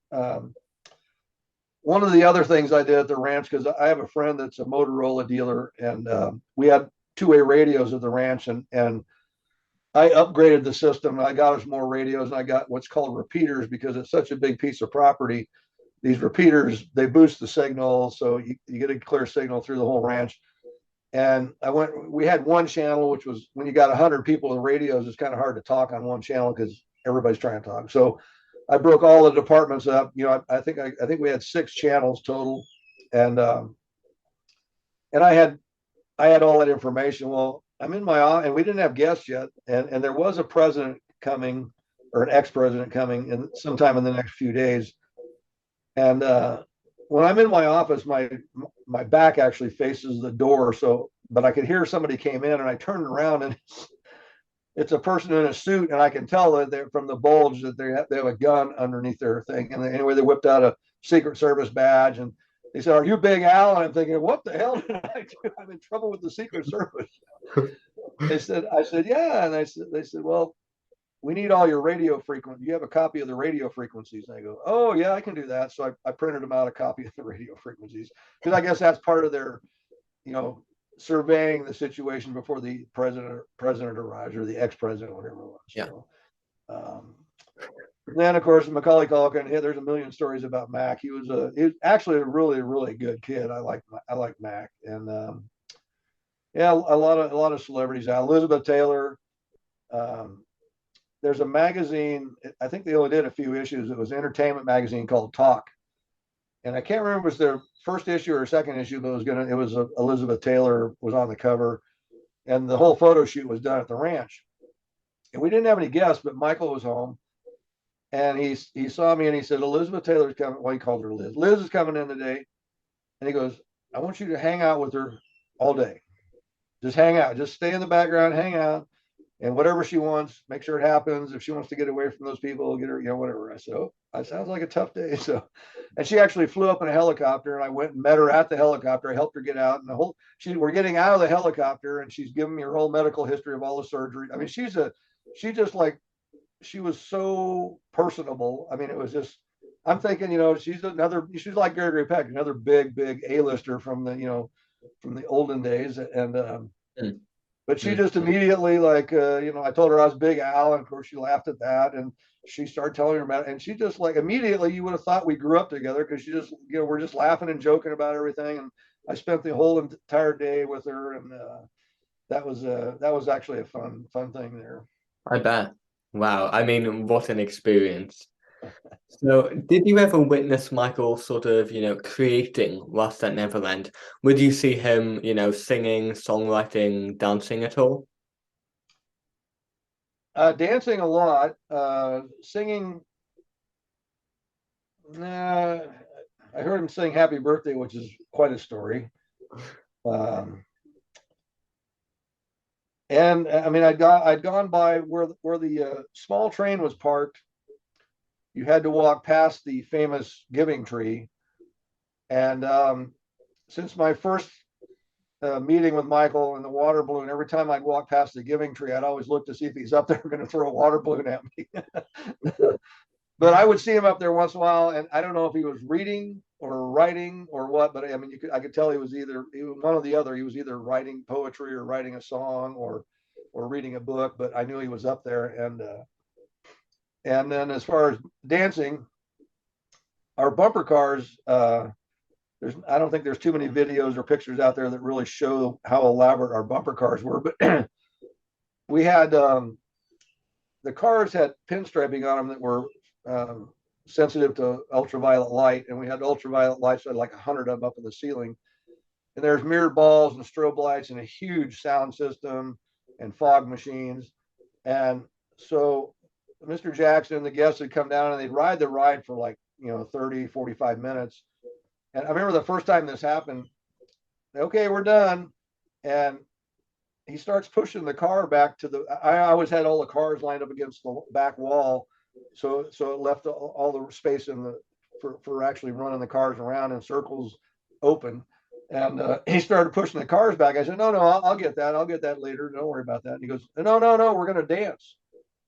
one of the other things I did at the ranch, because I have a friend that's a Motorola dealer, and we had two-way radios at the ranch, and I upgraded the system. I got us more radios, and I got what's called repeaters, because it's such a big piece of property. These repeaters, they boost the signal, so you get a clear signal through the whole ranch. And we had one channel, which was, when you got 100 people with radios, it's kind of hard to talk on one channel because everybody's trying to talk. So I broke all the departments up. I think we had 6 channels total, and I had all that information. Well, I'm in my office, and we didn't have guests yet, and there was a president coming, or an ex-president coming, in sometime in the next few days. And when I'm in my office, my back actually faces the door. But I could hear somebody came in, and I turned around, and it's a person in a suit, and I can tell that they're from the bulge that they have a gun underneath their thing. And anyway, they whipped out a Secret Service badge, and they said, "Are you Big Al?" And I'm thinking, what the hell did I do? I'm in trouble with the Secret Service. I said, yeah. And they said, well, we need all your radio frequencies. You have a copy of the radio frequencies? And I go, oh yeah, I can do that. So I printed them out a copy of the radio frequencies, because I guess that's part of their, surveying the situation before the president arrives, or the ex-president, whatever it was. Yeah. So, then of course Macaulay Culkin. Yeah, there's a million stories about Mac. He was actually a really, really good kid. I like Mac. And yeah, a lot of celebrities. Elizabeth Taylor. There's a magazine, I think they only did a few issues. It was an entertainment magazine called Talk. And I can't remember if it was their first issue or second issue, but it was Elizabeth Taylor was on the cover, and the whole photo shoot was done at the ranch. And we didn't have any guests, but Michael was home, and he saw me and he said, Elizabeth Taylor's coming. Well, he called her Liz. Liz is coming in today. And he goes, I want you to hang out with her all day. Just hang out, just stay in the background, hang out. And whatever she wants, make sure it happens. If she wants to get away from those people, get her, whatever. I said, oh, that sounds like a tough day. So, and she actually flew up in a helicopter, and I went and met her at the helicopter. I helped her get out, and we're getting out of the helicopter, and she's giving me her whole medical history of all the surgery. I mean, she was so personable. I mean, it was just, I'm thinking, she's like Gregory Peck, another big A-lister from the olden days. And, but she just immediately, I told her I was Big Al, and of course she laughed at that, and she started telling her about it, and she just immediately, you would have thought we grew up together, because she just, we're just laughing and joking about everything. And I spent the whole entire day with her, and that was actually a fun thing there. I bet. Wow. I mean, what an experience. So, did you ever witness Michael sort of, creating whilst at Neverland? Would you see him, singing, songwriting, dancing at all? Dancing a lot, singing. I heard him sing "Happy Birthday," which is quite a story. And I mean, I'd gone by where the small train was parked. You had to walk past the famous giving tree. And since my first meeting with Michael and the water balloon, every time I'd walk past the giving tree, I'd always look to see if he's up there going to throw a water balloon at me. But I would see him up there once in a while, and I don't know if he was reading or writing or what, but I mean, I could tell he was one or the other. He was either writing poetry or writing a song or reading a book, but I knew he was up there. And then as far as dancing, our bumper cars, I don't think there's too many videos or pictures out there that really show how elaborate our bumper cars were, but we had, the cars had pinstriping on them that were sensitive to ultraviolet light, and we had ultraviolet lights, so I had like 100 of them up in the ceiling. And there's mirrored balls and strobe lights and a huge sound system and fog machines. And so Mr. Jackson and the guests would come down and they'd ride the ride for 30, 45 minutes. And I remember the first time this happened, okay, we're done. And he starts pushing the car back to I always had all the cars lined up against the back wall. So it left all the space for actually running the cars around in circles open. And he started pushing the cars back. I said, no, I'll get that. I'll get that later. Don't worry about that. And he goes, no, we're going to dance.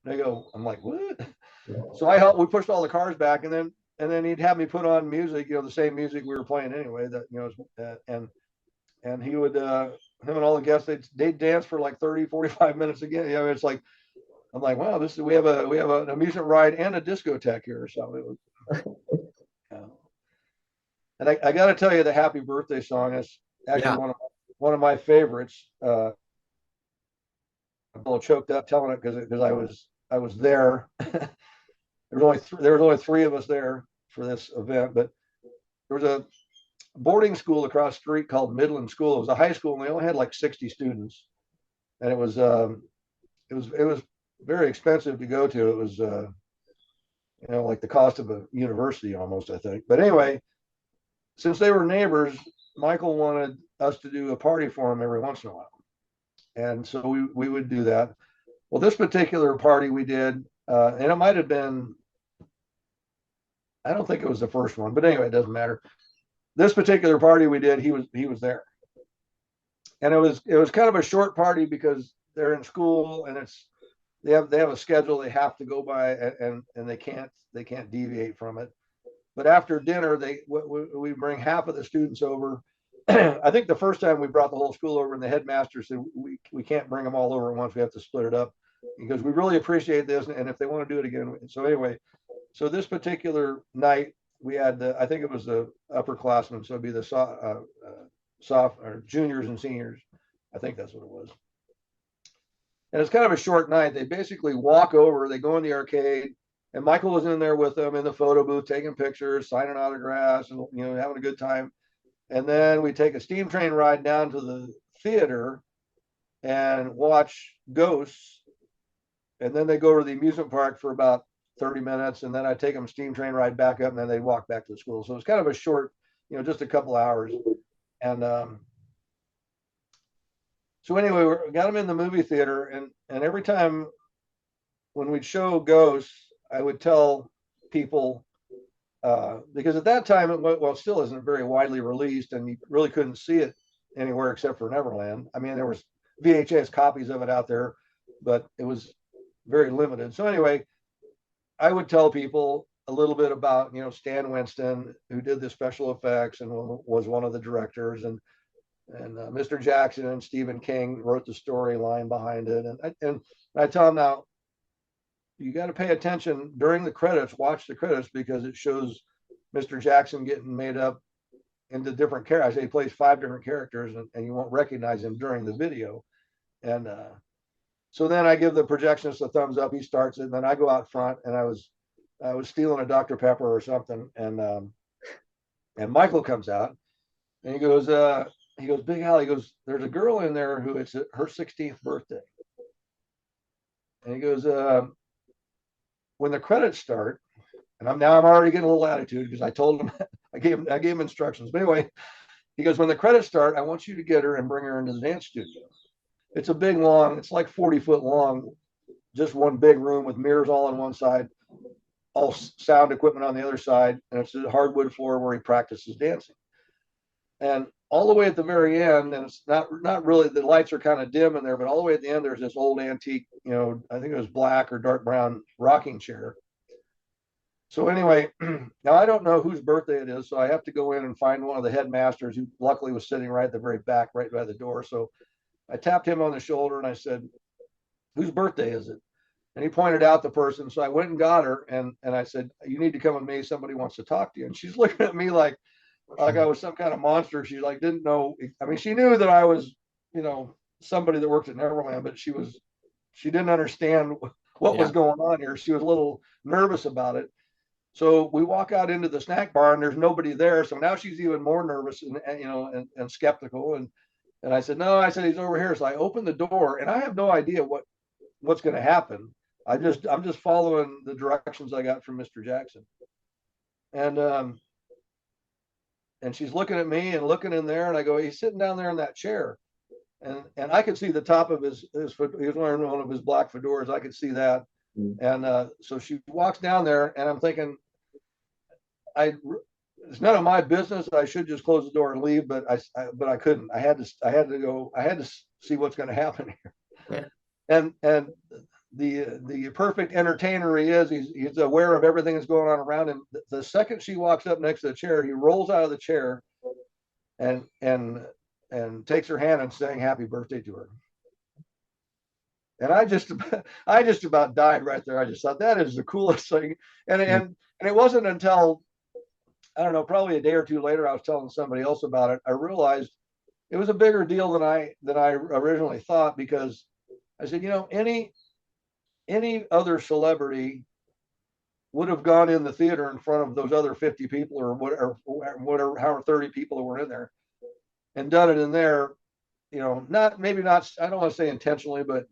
And I'm like, what? So we pushed all the cars back, and then he'd have me put on music, the same music we were playing anyway, and he would, him and all the guests, they'd dance for like 30, 45 minutes again. It's like, I'm like, wow, we have an amusement ride and a discotheque here. So it was, and I got to tell you, the Happy Birthday song is actually one of my favorites. I'm a little choked up telling it because I was there. there was only 3 of us there for this event, but there was a boarding school across the street called Midland School. It was a high school, and they only had like 60 students, and it was very expensive to go to. It was like the cost of a university almost, I think. But anyway, since they were neighbors, Michael wanted us to do a party for him every once in a while, and so we would do that. Well, this particular party we did, and it might have been, I don't think it was the first one, but anyway, it doesn't matter. This particular party we did, he was there, and it was kind of a short party because they're in school, and they have a schedule they have to go by, and they can't deviate from it. But after dinner, we bring half of the students over. I think the first time we brought the whole school over, and the headmaster said we can't bring them all over at once. We have to split it up because we really appreciate this, and if they want to do it again. So anyway, so this particular night we had I think it was the upperclassmen, so it'd be the soft or juniors and seniors. I think that's what it was. And it's kind of a short night. They basically walk over, they go in the arcade, and Michael was in there with them in the photo booth, taking pictures, signing autographs, and having a good time. And then we take a steam train ride down to the theater and watch Ghosts. And then they go to the amusement park for about 30 minutes, and then I take them steam train ride back up, and then they walk back to the school. So it's kind of a short, just a couple hours. And so anyway, we got them in the movie theater, and every time when we'd show Ghosts, I would tell people, because at that time, it still isn't very widely released, and you really couldn't see it anywhere except for Neverland. I mean, there was VHS copies of it out there, but it was very limited. So anyway, I would tell people a little bit about, Stan Winston, who did the special effects and was one of the directors, and Mr. Jackson and Stephen King wrote the storyline behind it. And I tell them, now, you got to pay attention during the credits, watch the credits, because it shows Mr. Jackson getting made up into different characters. He plays 5 different characters, and you won't recognize him during the video. And so then I give the projectionist a thumbs up. He starts it, and then I go out front, and I was stealing a Dr. Pepper or something, and Michael comes out, and he goes, Big Al, he goes, there's a girl in there who it's her 16th birthday. And he goes, when the credits start, and I'm already getting a little attitude because I told him, I gave him instructions. But anyway, he goes, when the credits start, I want you to get her and bring her into the dance studio. It's a big, long, it's like 40-foot long, just one big room with mirrors all on one side, all sound equipment on the other side, and it's a hardwood floor where he practices dancing. And all the way at the very end, and it's not really, the lights are kind of dim in there, but all the way at the end, there's this old antique, I think it was black or dark brown rocking chair. So anyway, now I don't know whose birthday it is, so I have to go in and find one of the headmasters, who luckily was sitting right at the very back, right by the door. So I tapped him on the shoulder and I said, whose birthday is it? And he pointed out the person. So I went and got her, and I said, you need to come with me. Somebody wants to talk to you. And she's looking at me like I was some kind of monster. She didn't know. I mean, she knew that I was, somebody that worked at Neverland, but she didn't understand what was going on here. She was a little nervous about it. So we walk out into the snack bar, and there's nobody there. So now she's even more nervous and skeptical. And I said, no, I said, he's over here. So I opened the door, and I have no idea what's going to happen. I'm just following the directions I got from Mr. Jackson. And she's looking at me and looking in there, and I go, he's sitting down there in that chair. And I could see the top of his foot. He was wearing one of his black fedoras. I could see that. And so she walks down there, and I'm thinking, it's none of my business. I should just close the door and leave, but I couldn't. I had to go. I had to see what's going to happen here. Yeah. And the perfect entertainer he is. He's aware of everything that's going on around him. The second she walks up next to the chair, he rolls out of the chair and takes her hand and saying happy birthday to her. And I just about died right there. I just thought that is the coolest thing. And it wasn't until, I don't know, probably a day or two later, I was telling somebody else about it. I realized it was a bigger deal than I originally thought, because I said, any other celebrity would have gone in the theater in front of those other 50 people or whatever, however 30 people that were in there, and done it in there, maybe not, I don't want to say intentionally, but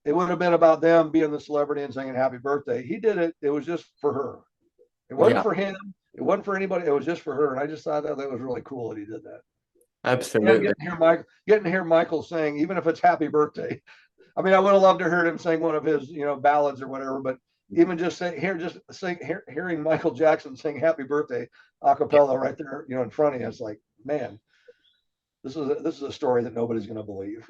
it would have been about them being the celebrity and saying happy birthday. He did it. It was just for her. It wasn't for him. It wasn't for anybody. It was just for her. And I just thought that was really cool that he did that. Absolutely. Getting to hear Michael saying, even if it's happy birthday. I mean, I would have loved to hear him sing one of his, ballads or whatever, but even hearing Michael Jackson sing happy birthday a cappella right there, in front of you, it's like, man, this is a story that nobody's going to believe.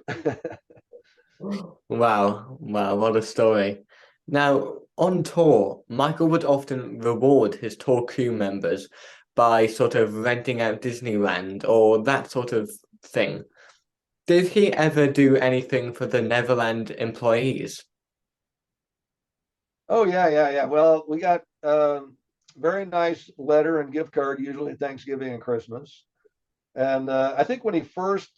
Wow, wow, what a story. Now, on tour, Michael would often reward his tour crew members by sort of renting out Disneyland or that sort of thing. Did he ever do anything for the Neverland employees? Oh yeah. Well, we got very nice letter and gift card, usually at Thanksgiving and Christmas. And I think when he first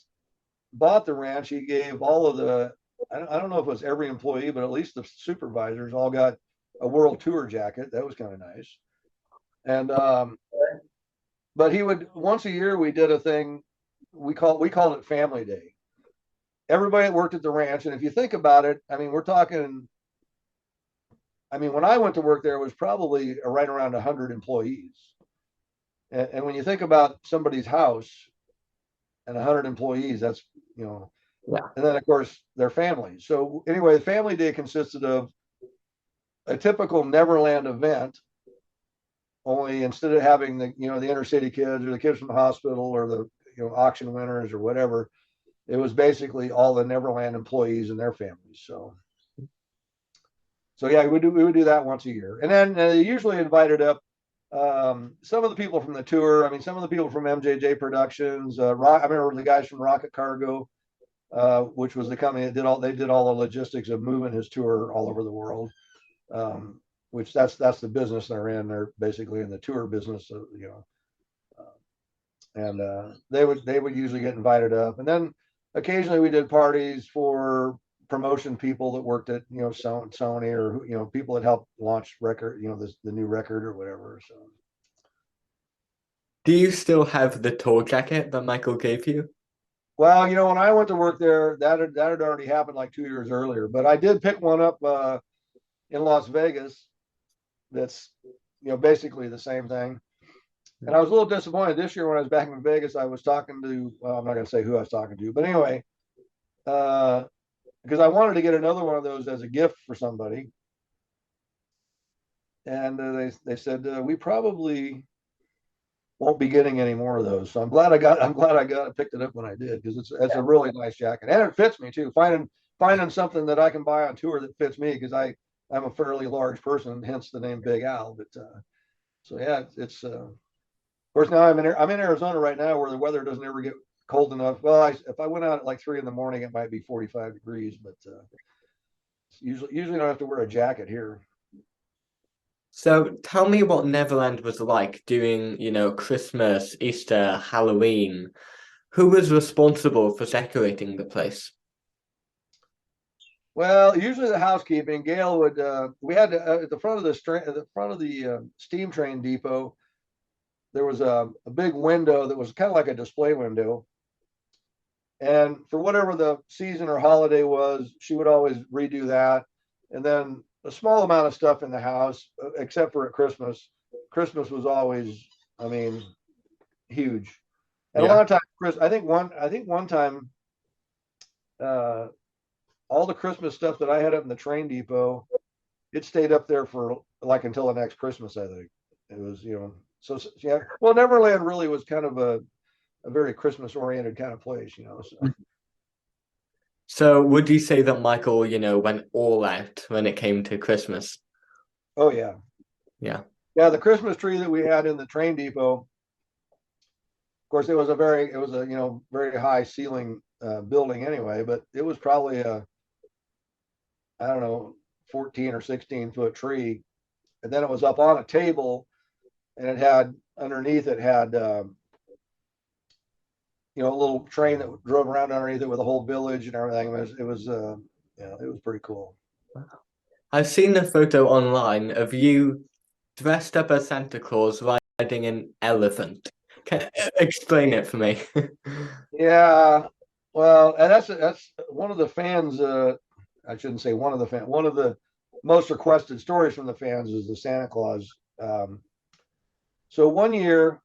bought the ranch, he gave all of the, I don't know if it was every employee, but at least the supervisors all got a world tour jacket. That was kind of nice. And but he would, once a year we did a thing, we called it Family Day. Everybody that worked at the ranch, and if you think about it, I mean, we're talking, I mean, when I went to work there, it was probably right around 100 employees. And when you think about somebody's house and 100 employees, that's, you know, Yeah. and then of course their families. So anyway, the Family Day consisted of a typical Neverland event, only instead of having the, you know, the inner city kids or the kids from the hospital or the, you know, auction winners or whatever, it was basically all the Neverland employees and their families. So yeah, we would do that once a year, and then usually invited up some of the people from the tour. I mean, some of the people from MJJ Productions. I remember the guys from Rocket Cargo, which was the company that did all the logistics of moving his tour all over the world. Which that's the business they're in. They're basically in the tour business, you know. And they would usually get invited up, and then occasionally we did parties for promotion people that worked at, you know, Sony, or, you know, people that helped launch record, you know, the new record or whatever. So Do you still have the tour jacket that Michael gave you? well, you know, when I went to work there, that had already happened like 2 years earlier, but I did pick one up in Las Vegas that's, you know, basically the same thing. And I was a little disappointed this year when I was back in Vegas. I was talking to, well, I'm not going to say who I was talking to, but anyway, because I wanted to get another one of those as a gift for somebody. And they said, we probably won't be getting any more of those. So I'm glad I picked it up when I did, because it's a really nice jacket, and it fits me too. Finding something that I can buy on tour that fits me, because I'm a fairly large person, hence the name Big Al. But so yeah, it's of course now I'm in Arizona right now, where the weather doesn't ever get cold enough. Well, if I went out at like 3 in the morning, it might be 45 degrees, but usually don't have to wear a jacket here. So tell me what Neverland was like during, you know, Christmas, Easter, Halloween. Who was responsible for decorating the place? Well, usually the housekeeping. Gail would. We had at the front of the steam train depot, there was a big window that was kind of like a display window. And for whatever the season or holiday was, she would always redo that. And then a small amount of stuff in the house, except for at Christmas. Christmas was always, I mean, huge. And a lot of times, I think one time, all the Christmas stuff that I had up in the train depot, it stayed up there for like until the next Christmas. I think it was, you know, so yeah. Well, Neverland really was kind of a very Christmas oriented kind of place, you know. So would you say that Michael, you know, went all out when it came to Christmas? Oh yeah. Yeah. Yeah, the Christmas tree that we had in the train depot, of course, it was a, you know, very high ceiling building anyway, but it was probably I don't know, 14 or 16-foot tree. And then it was up on a table, and it had underneath it had you know, a little train that drove around underneath it with a whole village and everything. It was yeah, it was pretty cool. I've seen a photo online of you dressed up as Santa Claus riding an elephant. Can explain it for me? Yeah, well, and that's one of the fans. I shouldn't say one of the fans. One of the most requested stories from the fans is the Santa Claus. So one year,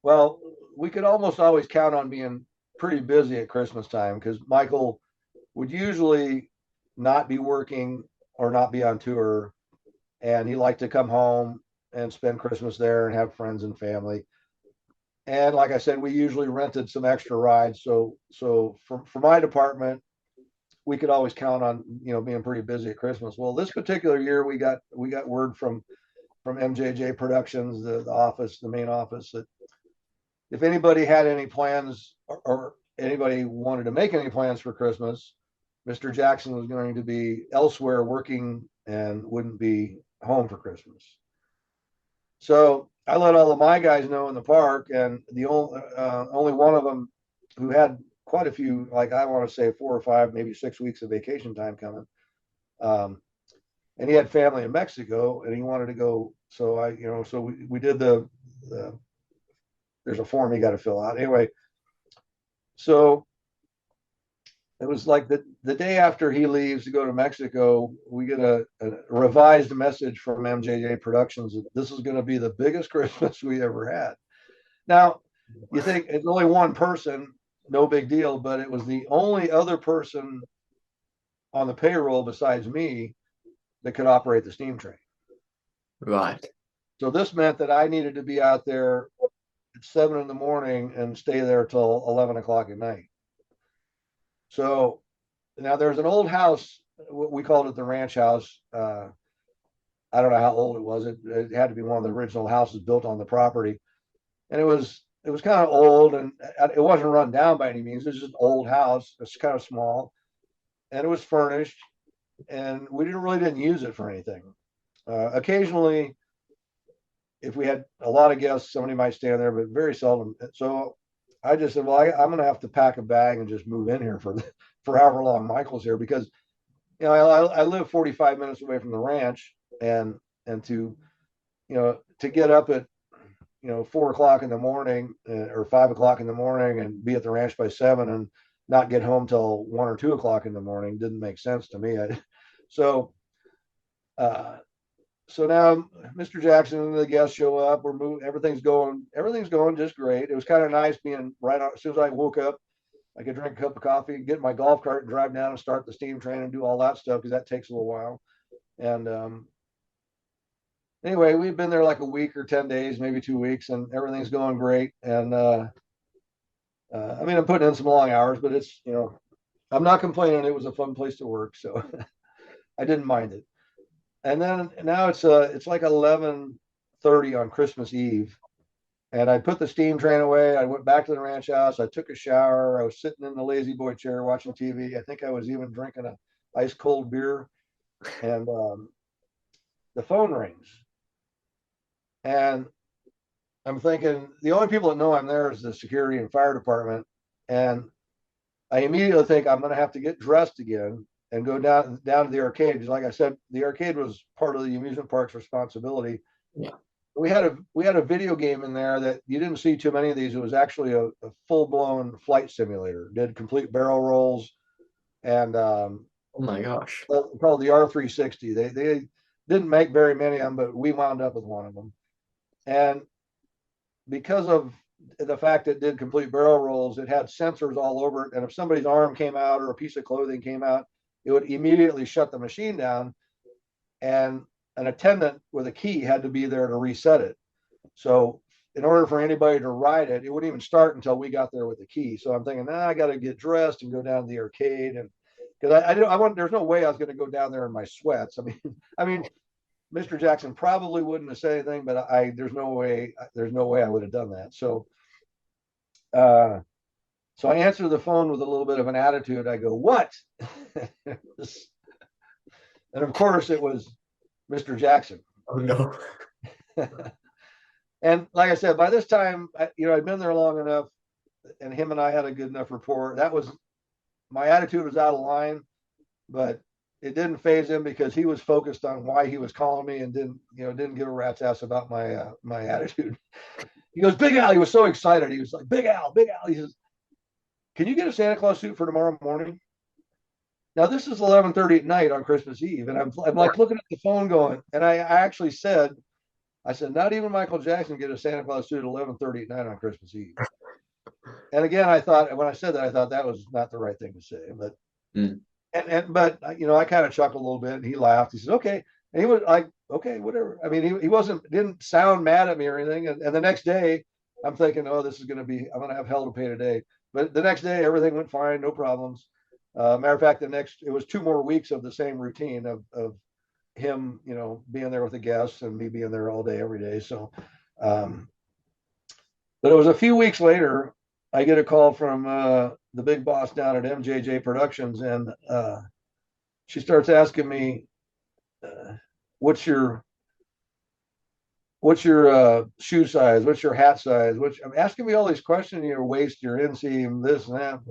well, we could almost always count on being pretty busy at Christmas time, because Michael would usually not be working or not be on tour, and he liked to come home and spend Christmas there and have friends and family. And like I said, we usually rented some extra rides. So for my department, we could always count on, being pretty busy at Christmas. Well, this particular year, we got word from MJJ Productions, the office, the main office, that if anybody had any plans or anybody wanted to make any plans for Christmas, Mr. Jackson was going to be elsewhere working and wouldn't be home for Christmas. So I let all of my guys know in the park, and the only one of them who had quite a few, like I want to say 4 or 5, maybe 6 weeks of vacation time coming. And he had family in Mexico and he wanted to go. So so we did there's a form you got to fill out. Anyway, so it was like the day after he leaves to go to Mexico, we get a revised message from MJJ Productions that this is going to be the biggest Christmas we ever had. Now, you think it's only one person, no big deal, but it was the only other person on the payroll besides me that could operate the steam train. Right. So this meant that I needed to be out there at 7 in the morning and stay there till 11 o'clock at night. So now there's an old house, we called it the ranch house. I don't know how old it was. It had to be one of the original houses built on the property. And it was kind of old, and it wasn't run down by any means. It was just an old house. It's kind of small, and it was furnished, and we didn't use it for anything. Occasionally, if we had a lot of guests, somebody might stand there, but very seldom. So I just said, well, I'm going to have to pack a bag and just move in here for however long Michael's here, because I live 45 minutes away from the ranch, and to get up at 4 o'clock in the morning or 5 o'clock in the morning and be at the ranch by 7 and not get home till 1 or 2 o'clock in the morning didn't make sense to me. So now Mr. Jackson and the guests show up. We're moving. Everything's going just great. It was kind of nice being right on. As soon as I woke up, I could drink a cup of coffee, get in my golf cart and drive down and start the steam train and do all that stuff, because that takes a little while. And anyway, we've been there like a week or 10 days, maybe 2 weeks, and everything's going great. And I'm putting in some long hours, but it's, I'm not complaining. It was a fun place to work, so I didn't mind it. And then now it's like 11:30 on Christmas Eve, and I put the steam train away. I went back to the ranch house. I took a shower. I was sitting in the lazy boy chair watching TV. I think I was even drinking a ice cold beer, and the phone rings. And I'm thinking the only people that know I'm there is the security and fire department. And I immediately think I'm going to have to get dressed again and go down to the arcade. Because like I said, the arcade was part of the amusement park's responsibility. Yeah. We had a video game in there that you didn't see too many of these. It was actually a full-blown flight simulator. Did complete barrel rolls, and oh my gosh, called the R360. They didn't make very many of them, but we wound up with one of them. And because of the fact it did complete barrel rolls, it had sensors all over it. And if somebody's arm came out or a piece of clothing came out, it would immediately shut the machine down. And an attendant with a key had to be there to reset it. So in order for anybody to ride it, it wouldn't even start until we got there with the key. So I'm thinking, I got to get dressed and go down to the arcade. And because there's no way I was going to go down there in my sweats. I mean, Mr. Jackson probably wouldn't have said anything, but there's no way I would have done that. So I answered the phone with a little bit of an attitude. I go, what? And of course it was Mr. Jackson. Oh no. And like I said, by this time, I'd been there long enough, and him and I had a good enough rapport. My attitude was out of line, but it didn't faze him, because he was focused on why he was calling me and didn't give a rat's ass about my attitude. He goes, Big Al. He was so excited. He was like, Big Al. He says, can you get a Santa Claus suit for tomorrow morning? Now this is 11:30 at night on Christmas Eve, and I'm like looking at the phone going, and I actually said, not even Michael Jackson get a Santa Claus suit at 11:30 at night on Christmas Eve. And again, when I said that, I thought that was not the right thing to say, but. But I kind of chuckled a little bit, and he laughed. He said, okay. And he was like, okay, whatever. I mean, he didn't sound mad at me or anything. And the next day I'm thinking, I'm going to have hell to pay today. But the next day, everything went fine, no problems. Matter of fact, it was 2 more weeks of the same routine of him, being there with the guests and me being there all day, every day. So, but it was a few weeks later, I get a call from the big boss down at MJJ Productions, and she starts asking me, what's your shoe size? What's your hat size? I'm asking me all these questions, your waist, your inseam, this and that.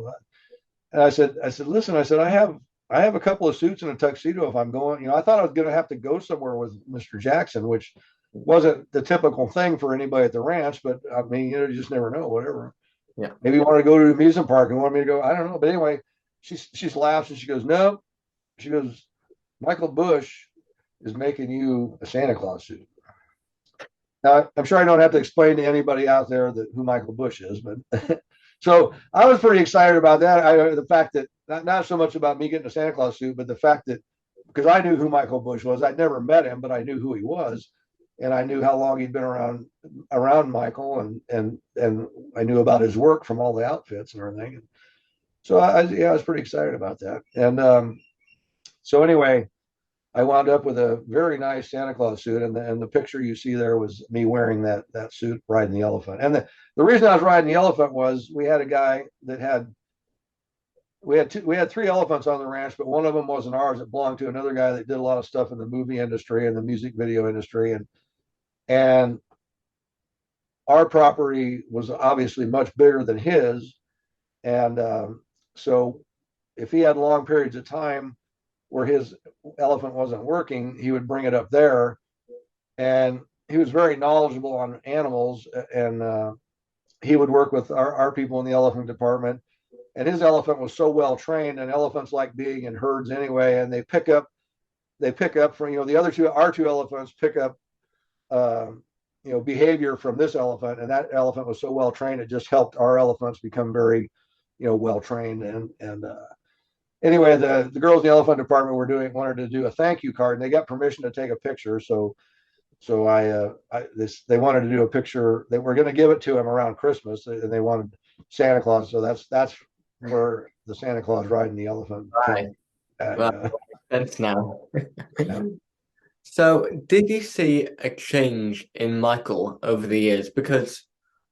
And I said, listen, I have a couple of suits and a tuxedo if I'm going. I thought I was going to have to go somewhere with Mr. Jackson, which wasn't the typical thing for anybody at the ranch. But I mean, you just never know. Whatever. Yeah. Maybe you want to go to the amusement park and want me to go. I don't know. But anyway, she laughs and she goes, no. She goes, Michael Bush is making you a Santa Claus suit. Now, I'm sure I don't have to explain to anybody out there who Michael Bush is, but so I was pretty excited about that. The fact that not so much about me getting a Santa Claus suit, but the fact that, because I knew who Michael Bush was. I'd never met him, but I knew who he was, and I knew how long he'd been around Michael, and I knew about his work from all the outfits and everything. So I was pretty excited about that. And so anyway, I wound up with a very nice Santa Claus suit, and the picture you see there was me wearing that suit riding the elephant. And the reason I was riding the elephant was we had a guy that we had 3 elephants on the ranch, but one of them wasn't ours. It belonged to another guy that did a lot of stuff in the movie industry and the music video industry, and our property was obviously much bigger than his, and so if he had long periods of time where his elephant wasn't working, he would bring it up there, and he was very knowledgeable on animals, and he would work with our people in the elephant department, and his elephant was so well trained, and elephants like being in herds anyway, and they pick up from the other two, our 2 elephants pick up behavior from this elephant, and that elephant was so well trained it just helped our elephants become very well trained. And anyway, the girls in the elephant department wanted to do a thank you card, and they got permission to take a picture. So they wanted to do a picture. They were going to give it to him around Christmas, and they wanted Santa Claus. So that's where the Santa Claus riding the elephant. Right. Well, sense now. So, did you see a change in Michael over the years? Because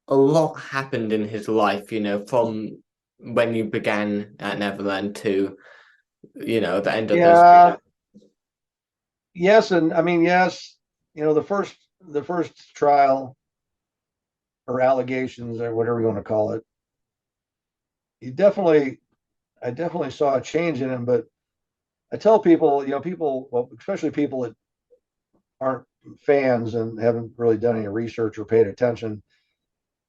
a lot happened in his life, from when you began at Neverland to the end of his. Yes, and I mean, yes, the first trial or allegations or whatever you want to call it, I definitely saw a change in him. But I tell people, well, especially people that aren't fans and haven't really done any research or paid attention,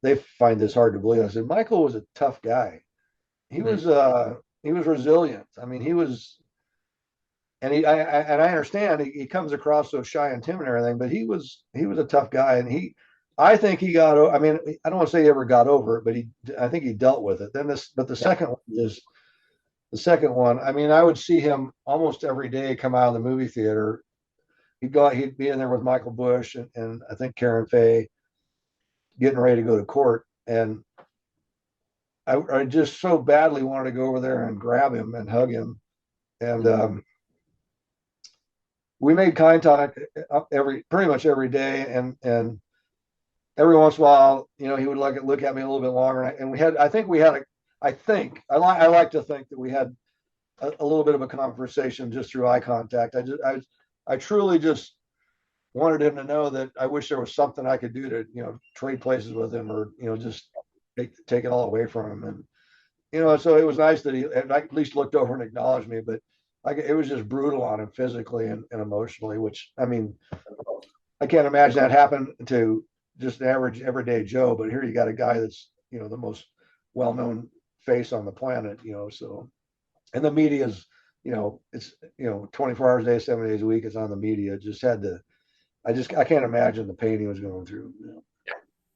they find this hard to believe. I said, Michael was a tough guy. He was resilient. I mean, he was, and I understand he comes across so shy and timid and everything, but he was a tough guy, and I think he got. I mean, I don't want to say he ever got over it, but I think he dealt with it. But the second one is the second one. I mean, I would see him almost every day come out of the movie theater. He'd be in there with Michael Bush and I think Karen Faye, getting ready to go to court, and I just so badly wanted to go over there and grab him and hug him, and we made contact pretty much every day, and every once in a while, he would look at me a little bit longer, and I like to think that we had a little bit of a conversation just through eye contact. I truly just wanted him to know that I wish there was something I could do to, trade places with him, or, just take it all away from him. And, so it was nice that he at least looked over and acknowledged me, but it was just brutal on him physically and emotionally, which, I mean, I can't imagine that happened to just an average everyday Joe, but here you got a guy that's, the most well-known face on the planet, so, and the media's, it's 24 hours a day, 7 days a week. It's on the media. I can't imagine the pain he was going through.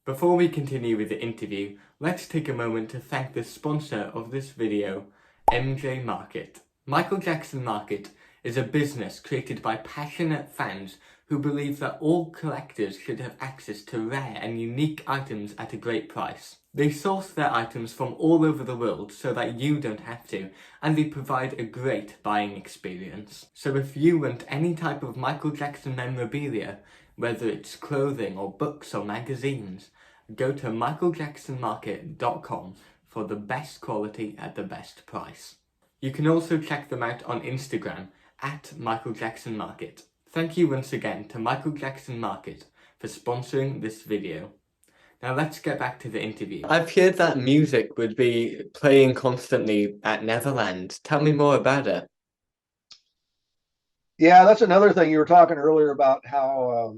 Before we continue with the interview, let's take a moment to thank the sponsor of this video, MJ Market. Michael Jackson Market is a business created by passionate fans who believe that all collectors should have access to rare and unique items at a great price. They source their items from all over the world so that you don't have to, and they provide a great buying experience. So if you want any type of Michael Jackson memorabilia, whether it's clothing or books or magazines, go to michaeljacksonmarket.com for the best quality at the best price. You can also check them out on Instagram at Michael Jackson Market. Thank you once again to Michael Jackson Market for sponsoring this video. Now let's get back to the interview. I've heard that music would be playing constantly at Neverland. Tell me more about it. Yeah, that's another thing. You were talking earlier about how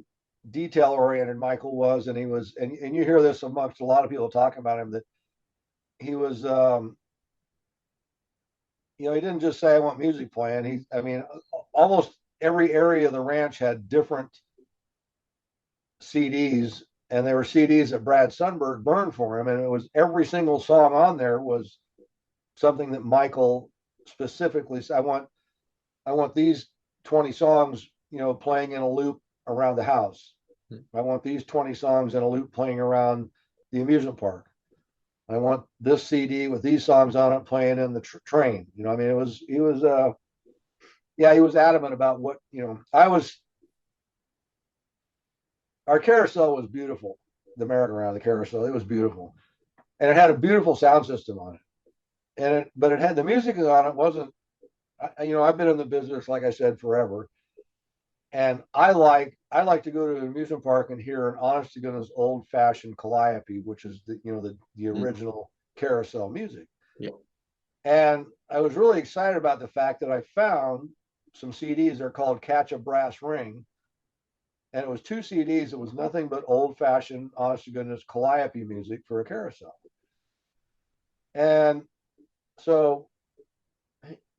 detail oriented Michael was, and he was, and you hear this amongst a lot of people talking about him, that he was, he didn't just say, I want music playing. I mean, almost every area of the ranch had different CDs, and there were CDs that Brad Sundberg burned for him, and it was every single song on there was something that Michael specifically said. I want these 20 songs, playing in a loop around the house. I want these 20 songs in a loop playing around the amusement park. I want this CD with these songs on it playing in the train. I mean, he was adamant about what, our carousel was beautiful. The merry-go-round, the carousel, it was beautiful. And it had a beautiful sound system on it. But it had the music on it wasn't, I've been in the business, like I said, forever. And I like to go to an amusement park and hear an honest to goodness old fashioned calliope, which is the original carousel music. Yeah. And I was really excited about the fact that I found some CDs. They're called Catch a Brass Ring. And it was 2 CDs. It was nothing but old fashioned, honest to goodness calliope music for a carousel. And so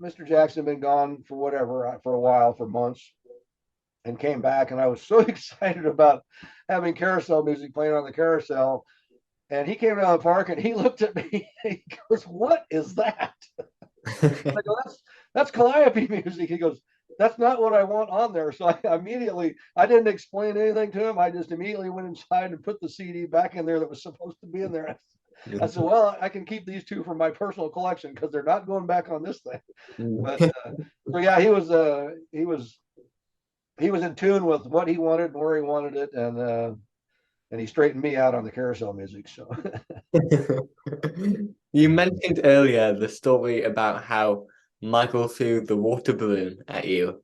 Mr. Jackson had been gone for a while, for months, and came back, and I was so excited about having carousel music playing on the carousel. And he came down the park and he looked at me and he goes, "What is that?" I go, that's calliope music. He goes, "That's not what I want on there." So I didn't explain anything to him. I just immediately went inside and put the CD back in there that was supposed to be in there. I said, "Well, I can keep these 2 for my personal collection because they're not going back on this thing." But so yeah, he was in tune with what he wanted and where he wanted it, and he straightened me out on the carousel music. So you mentioned earlier the story about how Michael threw the water balloon at you.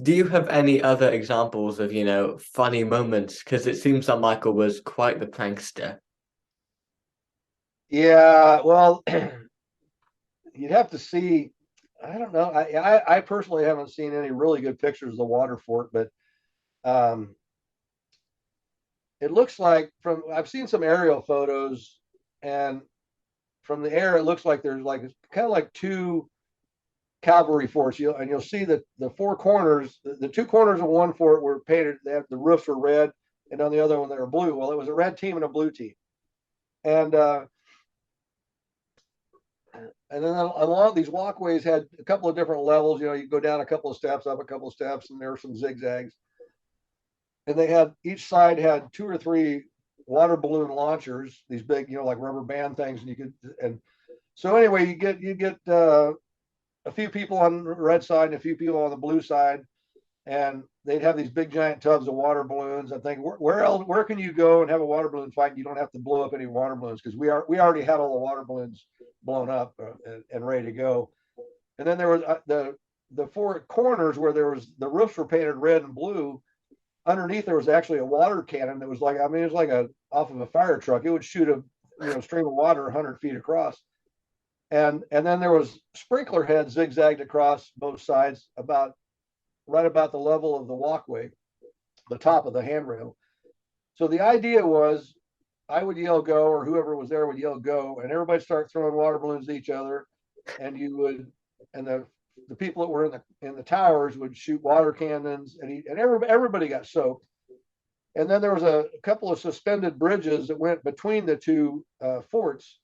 Do you have any other examples of, funny moments? Because it seems that Michael was quite the prankster. Yeah, well, you'd have to see. I don't know. I personally haven't seen any really good pictures of the water fort, but it looks like I've seen some aerial photos, and from the air it looks like there's kind of like 2 cavalry forts. You'll see that the 4 corners, the 2 corners of one fort were painted. The roofs were red, and on the other one they were blue. Well, it was a red team and a blue team, and then along these walkways had a couple of different levels. You go down a couple of steps, up a couple of steps, and there were some zigzags. And they had, each side had 2 or 3 water balloon launchers, these big, like rubber band things. And so anyway, you get a few people on the red side and a few people on the blue side, and they'd have these big giant tubs of water balloons. I think where can you go and have a water balloon fight? And you don't have to blow up any water balloons, because we already had all the water balloons blown up and ready to go. And then there was the 4 corners where there was, the roofs were painted red and blue. Underneath there was actually a water cannon that was like, it was like off of a fire truck. It would shoot a stream of water 100 feet across. And then there was sprinkler heads zigzagged across both sides right about the level of the walkway, the top of the handrail. So the idea was, I would yell go, or whoever was there would yell go, and everybody start throwing water balloons at each other, and the people that were in the towers would shoot water cannons, and everybody got soaked. And then there was a couple of suspended bridges that went between the 2 forts,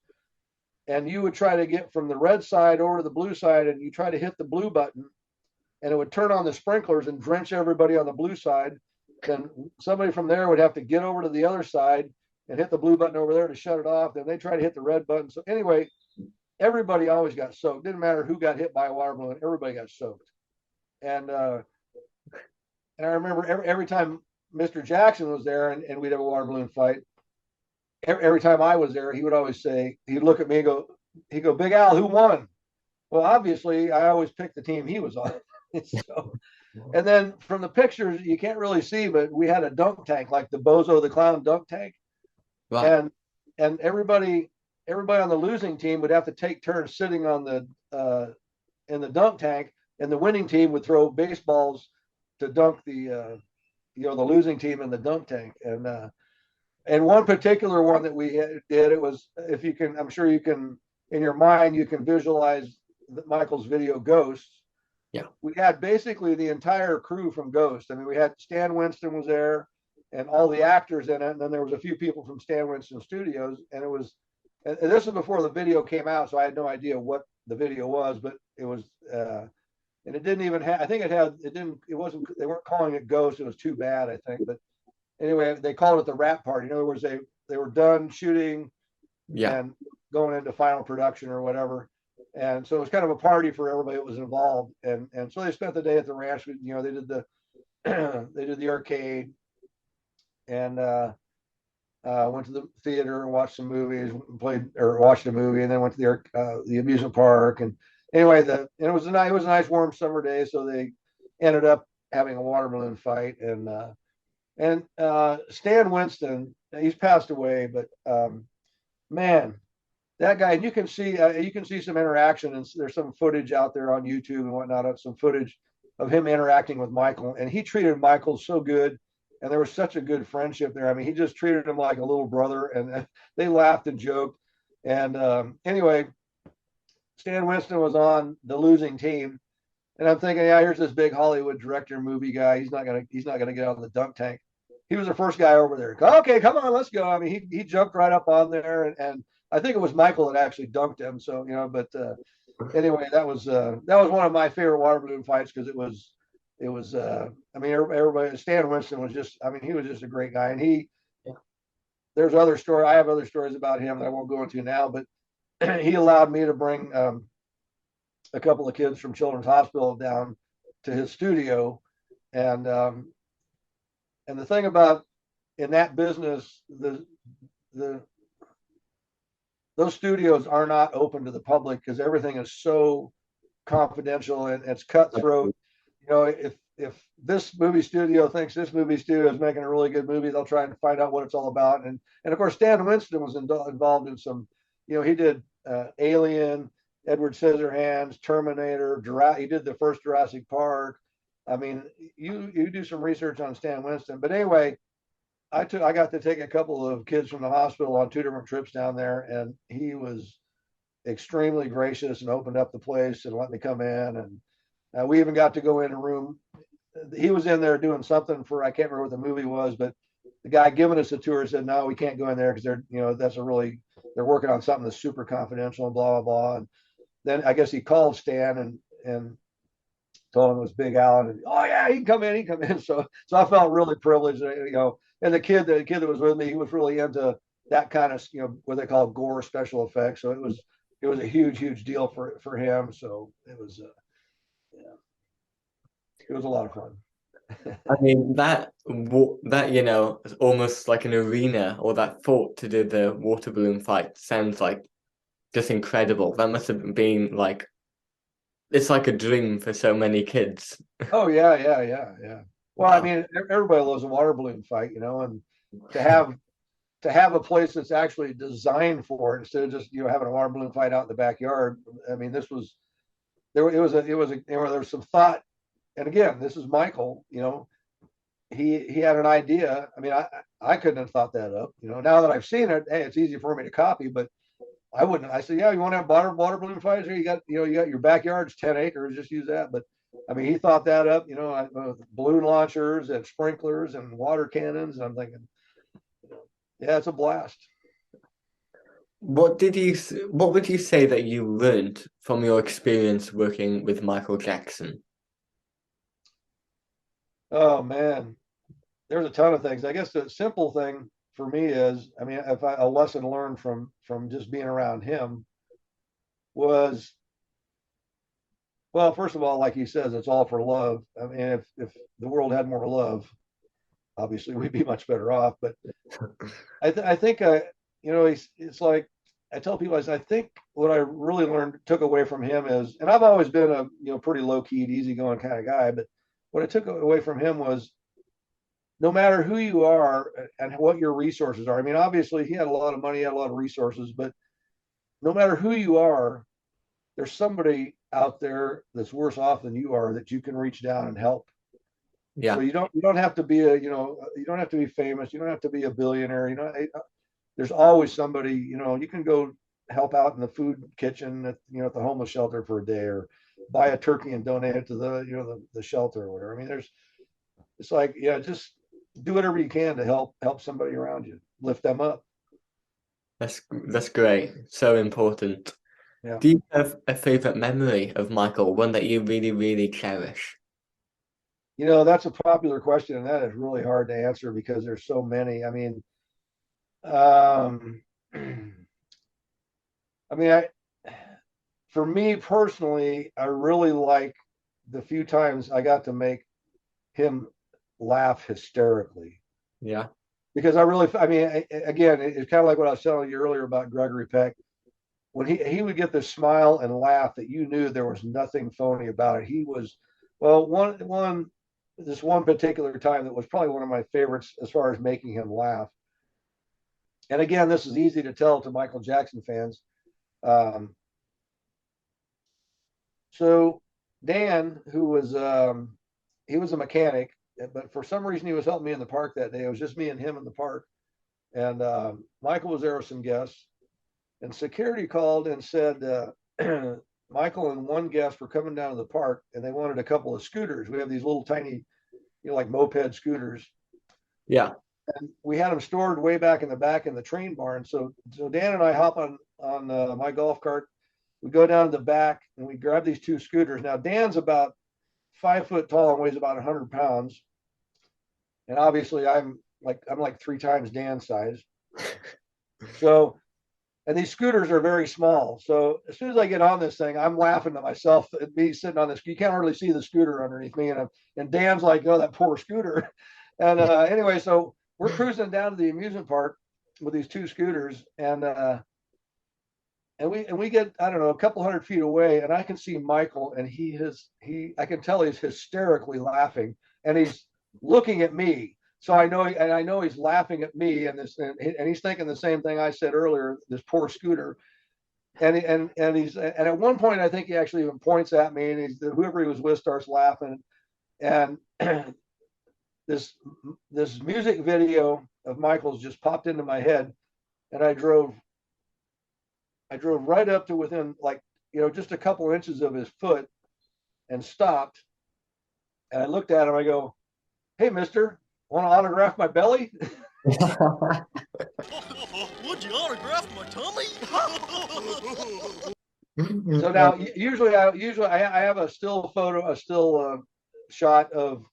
and you would try to get from the red side over to the blue side, and you try to hit the blue button, and it would turn on the sprinklers and drench everybody on the blue side. Then somebody from there would have to get over to the other side and hit the blue button over there to shut it off. Then they try to hit the red button. So anyway, everybody always got soaked. Didn't matter who got hit by a water balloon. Everybody got soaked. And I remember every time Mr. Jackson was there and we'd have a water balloon fight, every time I was there, he would always say, he'd look at me and he'd go, Big Al, who won? Well, obviously, I always picked the team he was on. So, and then from the pictures, you can't really see, but we had a dunk tank, like the Bozo the Clown dunk tank. Right. And everybody on the losing team would have to take turns sitting on the in the dunk tank, and the winning team would throw baseballs to dunk the the losing team in the dunk tank. And one particular one that we did, it was, if you can, I'm sure you can, in your mind, you can visualize Michael's video Ghosts. Yeah. We had basically the entire crew from Ghost. I mean, we had Stan Winston was there and all the actors in it. And then there was a few people from Stan Winston Studios. And it was, and this was before the video came out. So I had no idea what the video was, but it was, and it didn't even have, I think it wasn't, they weren't calling it Ghost. It was Too Bad, I think. But anyway, they called it the Rap Party. In other words, they were done shooting and going into final production or whatever. And so it was kind of a party for everybody that was involved. And so they spent the day at the ranch. They did the they did the arcade and went to the theater and watched some movies, watched a movie, and then went to the amusement park. And anyway, it was a nice warm summer day, so they ended up having a water balloon fight. And Stan Winston, he's passed away, but man, that guy, and you can see some interaction, and there's some footage out there on YouTube and whatnot, some footage of him interacting with Michael, and he treated Michael so good, and there was such a good friendship there. I mean, he just treated him like a little brother, and they laughed and joked. And anyway, Stan Winston was on the losing team, and I'm thinking, yeah, here's this big Hollywood director movie guy. He's not gonna get out of the dunk tank. He was the first guy over there. Okay, come on, let's go. I mean, he jumped right up on there, and I think it was Michael that actually dunked him. So, but anyway, that was one of my favorite water balloon fights, because it was I mean, everybody, Stan Winston was just, I mean, he was just a great guy. And I have other stories about him that I won't go into now, but he allowed me to bring a couple of kids from Children's Hospital down to his studio. And the thing about, in that business, those studios are not open to the public, because everything is so confidential and it's cutthroat. If this movie studio thinks this movie studio is making a really good movie, they'll try and find out what it's all about. And of course, Stan Winston was involved in some, he did Alien, Edward Scissorhands, Terminator, he did the first Jurassic Park. I mean, you do some research on Stan Winston. But anyway, I got to take a couple of kids from the hospital on 2 different trips down there, and he was extremely gracious and opened up the place and let me come in. And we even got to go in a room. He was in there doing something for, I can't remember what the movie was, but the guy giving us a tour said, no, we can't go in there, because they're working on something that's super confidential and blah, blah, blah. And then I guess he called Stan and told him it was Big Allan. And, oh yeah, he can come in. So I felt really privileged, and the kid that was with me, he was really into that kind of, what they call gore special effects. So it was a huge deal for him. So it was, it was a lot of fun. I mean, that is almost like an arena, or that thought to do the water balloon fight sounds like just incredible. That must have been like, it's like a dream for so many kids. Oh yeah. Well, wow. I mean, everybody loves a water balloon fight, and to have a place that's actually designed for it, instead of just having a water balloon fight out in the backyard. I mean, there was some thought. And again, this is Michael. He had an idea. I mean, I couldn't have thought that up. Now that I've seen it, hey, it's easy for me to copy, but I wouldn't. I said, yeah, you want to have water balloon fights here? You got your backyard's 10 acres, just use that. But I mean, he thought that up, balloon launchers and sprinklers and water cannons. And I'm thinking, yeah, it's a blast. What would you say that you learned from your experience working with Michael Jackson? Oh man, there's a ton of things. I guess the simple thing for me is, I mean, a lesson learned from just being around him was, well, first of all, like he says, it's all for love. I mean, if the world had more love, obviously we'd be much better off. But I think you know, it's like I tell people, I think what I really took away from him is, and I've always been a, you know, pretty low keyed, easygoing kind of guy, but what I took away from him was, no matter who you are and what your resources are. I mean, obviously he had a lot of money, he had a lot of resources, but no matter who you are, there's somebody out there that's worse off than you are that you can reach down and help. Yeah. So you don't have to be a, you know, you don't have to be famous, you don't have to be a billionaire, you know, there's always somebody, you know, you can go help out in the food kitchen at, you know, at the homeless shelter for a day, or buy a turkey and donate it to the, you know, the shelter or whatever. I mean, it's like, yeah, just do whatever you can to help somebody around you, lift them up. That's great. So important. Yeah. Do you have a favorite memory of Michael, one that you really, really cherish? You know, that's a popular question, and that is really hard to answer because there's so many. I mean, for me personally, I really like the few times I got to make him laugh hysterically. Yeah. Because I mean, again, it's kind of like what I was telling you earlier about Gregory Peck. When he would get this smile and laugh that you knew there was nothing phony about it. He was, well, this one particular time that was probably one of my favorites as far as making him laugh. And again, this is easy to tell to Michael Jackson fans. So Dan, who was he was a mechanic, but for some reason he was helping me in the park that day. It was just me and him in the park, and Michael was there with some guests, and security called and said Michael and one guest were coming down to the park, and they wanted a couple of scooters. We have these little tiny, you know, like moped scooters. Yeah. And we had them stored way back in the train barn. So Dan and I hop on my golf cart. We go down to the back and we grab these two scooters. Now Dan's about 5 foot tall and weighs about 100 pounds, and obviously I'm like 3 times Dan's size. So, and these scooters are very small. So as soon as I get on this thing, I'm laughing to myself at me sitting on this. You can't hardly see the scooter underneath me, and Dan's like, "Oh, that poor scooter." And anyway, so we're cruising down to the amusement park with these two scooters, and we get, I don't know, a couple hundred feet away, and I can see Michael, and I can tell he's hysterically laughing, and he's looking at me. So I know he's laughing at me, and he's thinking the same thing I said earlier. This poor scooter, and at one point I think he actually even points at me, and whoever he was with starts laughing, and this music video of Michael's just popped into my head, and I drove right up to within, like, you know, just a couple inches of his foot, and stopped, and I looked at him. I go, "Hey, mister, want to autograph my belly?" Would you autograph my tummy? So now, usually I have a still shot of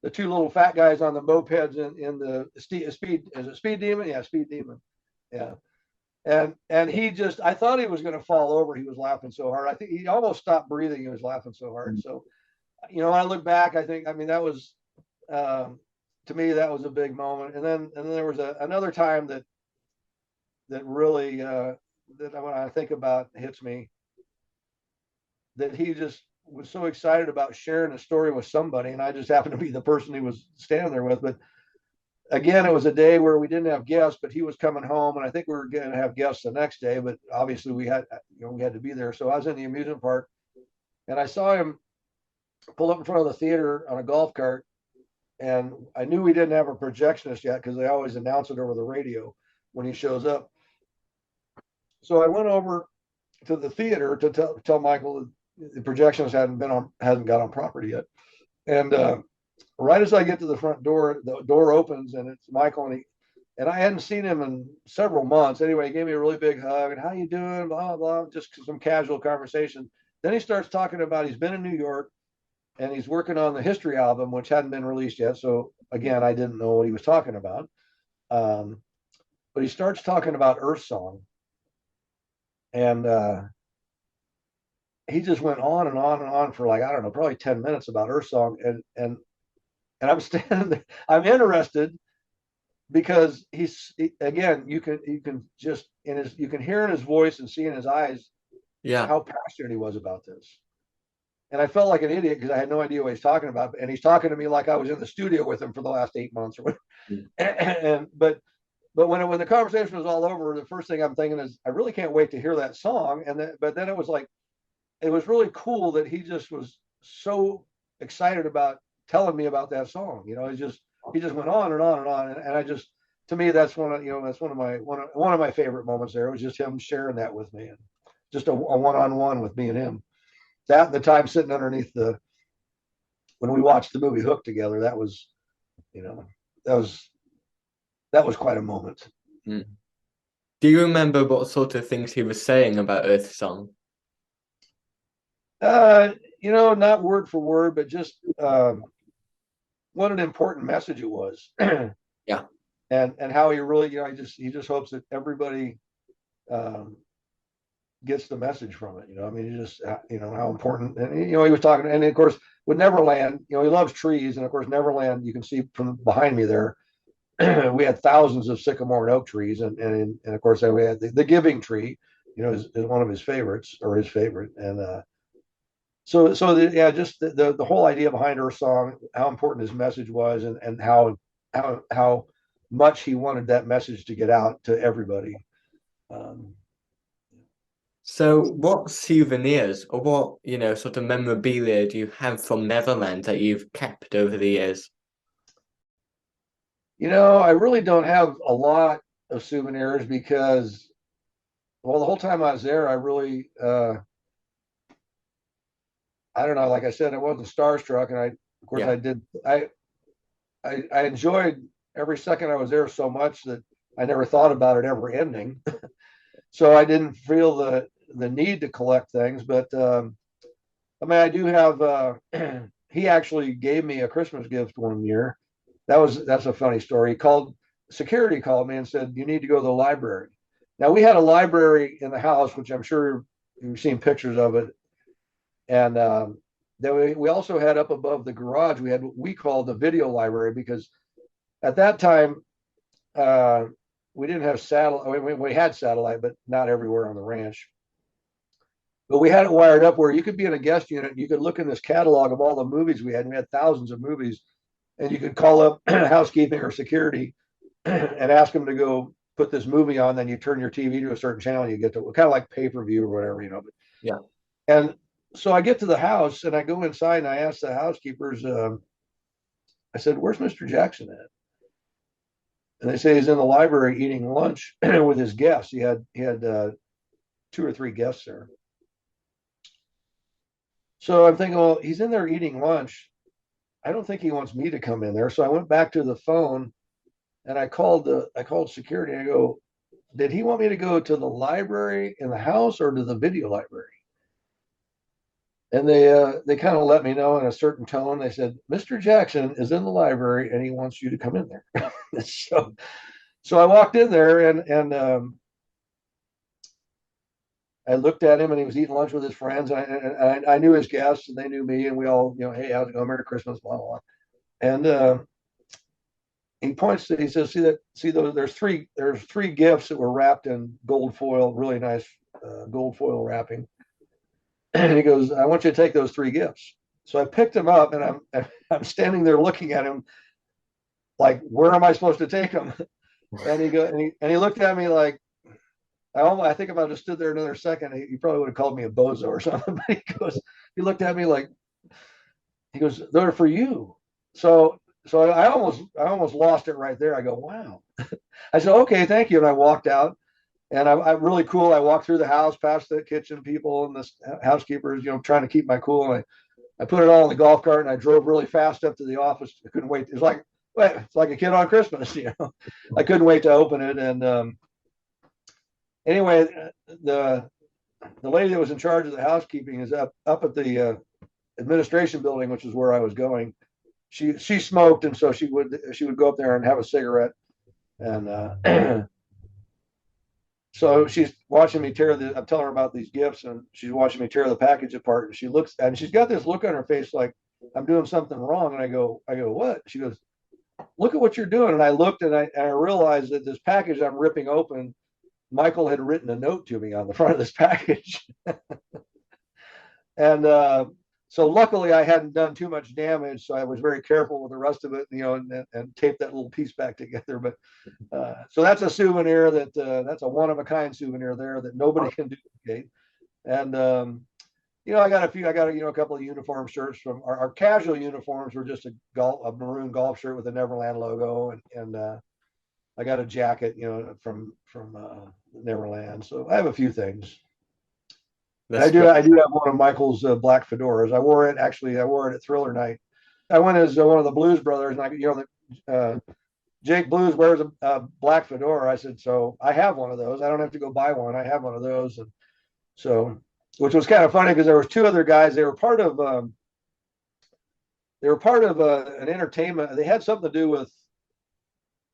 the two little fat guys on the mopeds in the speed. Is it Speed Demon? Yeah, Speed Demon. Yeah. And he just, I thought he was going to fall over. He was laughing so hard. I think he almost stopped breathing. He was laughing so hard. So, you know, when I look back, I mean, that was, to me, that was a big moment. And then there was another time that really, that when I think about, hits me, that he just was so excited about sharing a story with somebody. And I just happened to be the person he was standing there with. But again, it was a day where we didn't have guests, but he was coming home, and I think we were going to have guests the next day, but obviously we had to be there. So I was in the amusement park, and I saw him pull up in front of the theater on a golf cart, and I knew we didn't have a projectionist yet because they always announce it over the radio when he shows up. So I went over to the theater to tell Michael the projectionist hasn't got on property yet, and right as I get to the front door, the door opens, and it's Michael, and I hadn't seen him in several months. Anyway, he gave me a really big hug, and how you doing? Blah, blah, just some casual conversation. Then he starts talking about he's been in New York, and he's working on the History album, which hadn't been released yet. So again, I didn't know what he was talking about. but he starts talking about Earth Song, and he just went on and on and on for like, I don't know, probably 10 minutes about Earth Song, and I'm standing there, I'm interested because again, you can just you can hear in his voice and see in his eyes how passionate he was about this. And I felt like an idiot because I had no idea what he's talking about. And he's talking to me like I was in the studio with him for the last 8 months or whatever. But when the conversation was all over, the first thing I'm thinking is, I really can't wait to hear that song. But then it was like, it was really cool that he just was so excited about telling me about that song. You know, he just went on and on and on. And I just, to me, that's one of my favorite moments there. It was just him sharing that with me, and just a one-on-one with me and him. That and the time sitting underneath when we watched the movie Hook together, that was quite a moment. Do you remember what sort of things he was saying about Earth Song? Not word for word, but just what an important message it was. Yeah. And how he really, he just hopes that everybody gets the message from it. I mean, just how important. And he was talking, and of course with Neverland, he loves trees, and of course Neverland, you can see from behind me there, we had thousands of sycamore and oak trees, and of course we had the giving tree, is one of his favorites, or his favorite. And so just the whole idea behind Earth Song, how important his message was, and how much he wanted that message to get out to everybody. So what souvenirs or what, sort of memorabilia do you have from Neverland that you've kept over the years? I really don't have a lot of souvenirs because, well, the whole time I was there, I really, I don't know, like I said, I wasn't starstruck. And I enjoyed every second I was there so much that I never thought about it ever ending. So I didn't feel the need to collect things. But I mean, I do have, he actually gave me a Christmas gift one year. That's a funny story. Security called me and said, you need to go to the library. Now, we had a library in the house, which I'm sure you've seen pictures of it. And then we also had up above the garage, we had what we called the video library, because at that time, we didn't have satellite. We had satellite, but not everywhere on the ranch. But we had it wired up where you could be in a guest unit, and you could look in this catalog of all the movies we had. We had thousands of movies, and you could call up housekeeping or security and ask them to go put this movie on. Then you turn your TV to a certain channel, and you get to kind of like pay-per-view or whatever, But yeah. And so I get to the house, and I go inside, and I ask the housekeepers, I said, "Where's Mr. Jackson at?" And they say he's in the library eating lunch with his guests. He had 2 or 3 guests there. So I'm thinking, well, he's in there eating lunch. I don't think he wants me to come in there. So I went back to the phone, and I called security. And I go, did he want me to go to the library in the house or to the video library? And they kind of let me know in a certain tone. They said, Mr. Jackson is in the library and he wants you to come in there. So I walked in there, and I looked at him, and he was eating lunch with his friends. And I knew his guests, and they knew me, and we all, hey, how's it going? Merry Christmas, blah, blah, blah. And he points to, he says, see those, there's three gifts that were wrapped in gold foil, really nice gold foil wrapping. And he goes, I want you to take those 3 gifts. So I picked them up, and I'm standing there looking at him like, where am I supposed to take them? And he looked at me like, I think if I just stood there another second, he probably would have called me a bozo or something. But he looked at me like, he goes, they're for you. So I almost lost it right there. I go, wow. I said, okay, thank you. And I walked out, and I'm really cool. I walked through the house, past the kitchen people and the housekeepers, trying to keep my cool. And I put it all in the golf cart, and I drove really fast up to the office. I couldn't wait. It's like a kid on Christmas, I couldn't wait to open it. And anyway, the lady that was in charge of the housekeeping is up at the administration building, which is where I was going. She smoked, and so she would go up there and have a cigarette. And so she's watching me tear I'm telling her about these gifts, and she's watching me tear the package apart. And she looks, and she's got this look on her face like I'm doing something wrong. And I go, what? She goes, look at what you're doing. And I looked, and I realized that this package I'm ripping open, Michael had written a note to me on the front of this package. And so luckily I hadn't done too much damage, so I was very careful with the rest of it, and taped that little piece back together. But so that's a souvenir that's a one of a kind souvenir there that nobody can duplicate. And I got a couple of uniform shirts from our casual uniforms were just a maroon golf shirt with a Neverland logo, and I got a jacket, from Neverland. So I have a few things. I do have one of Michael's black fedoras. I wore it at Thriller Night. I went as one of the Blues Brothers, and Jake Blues wears a black fedora. I said, so I have one of those. I don't have to go buy one. I have one of those. And so, which was kind of funny because there was two other guys. They were part of an entertainment. They had something to do with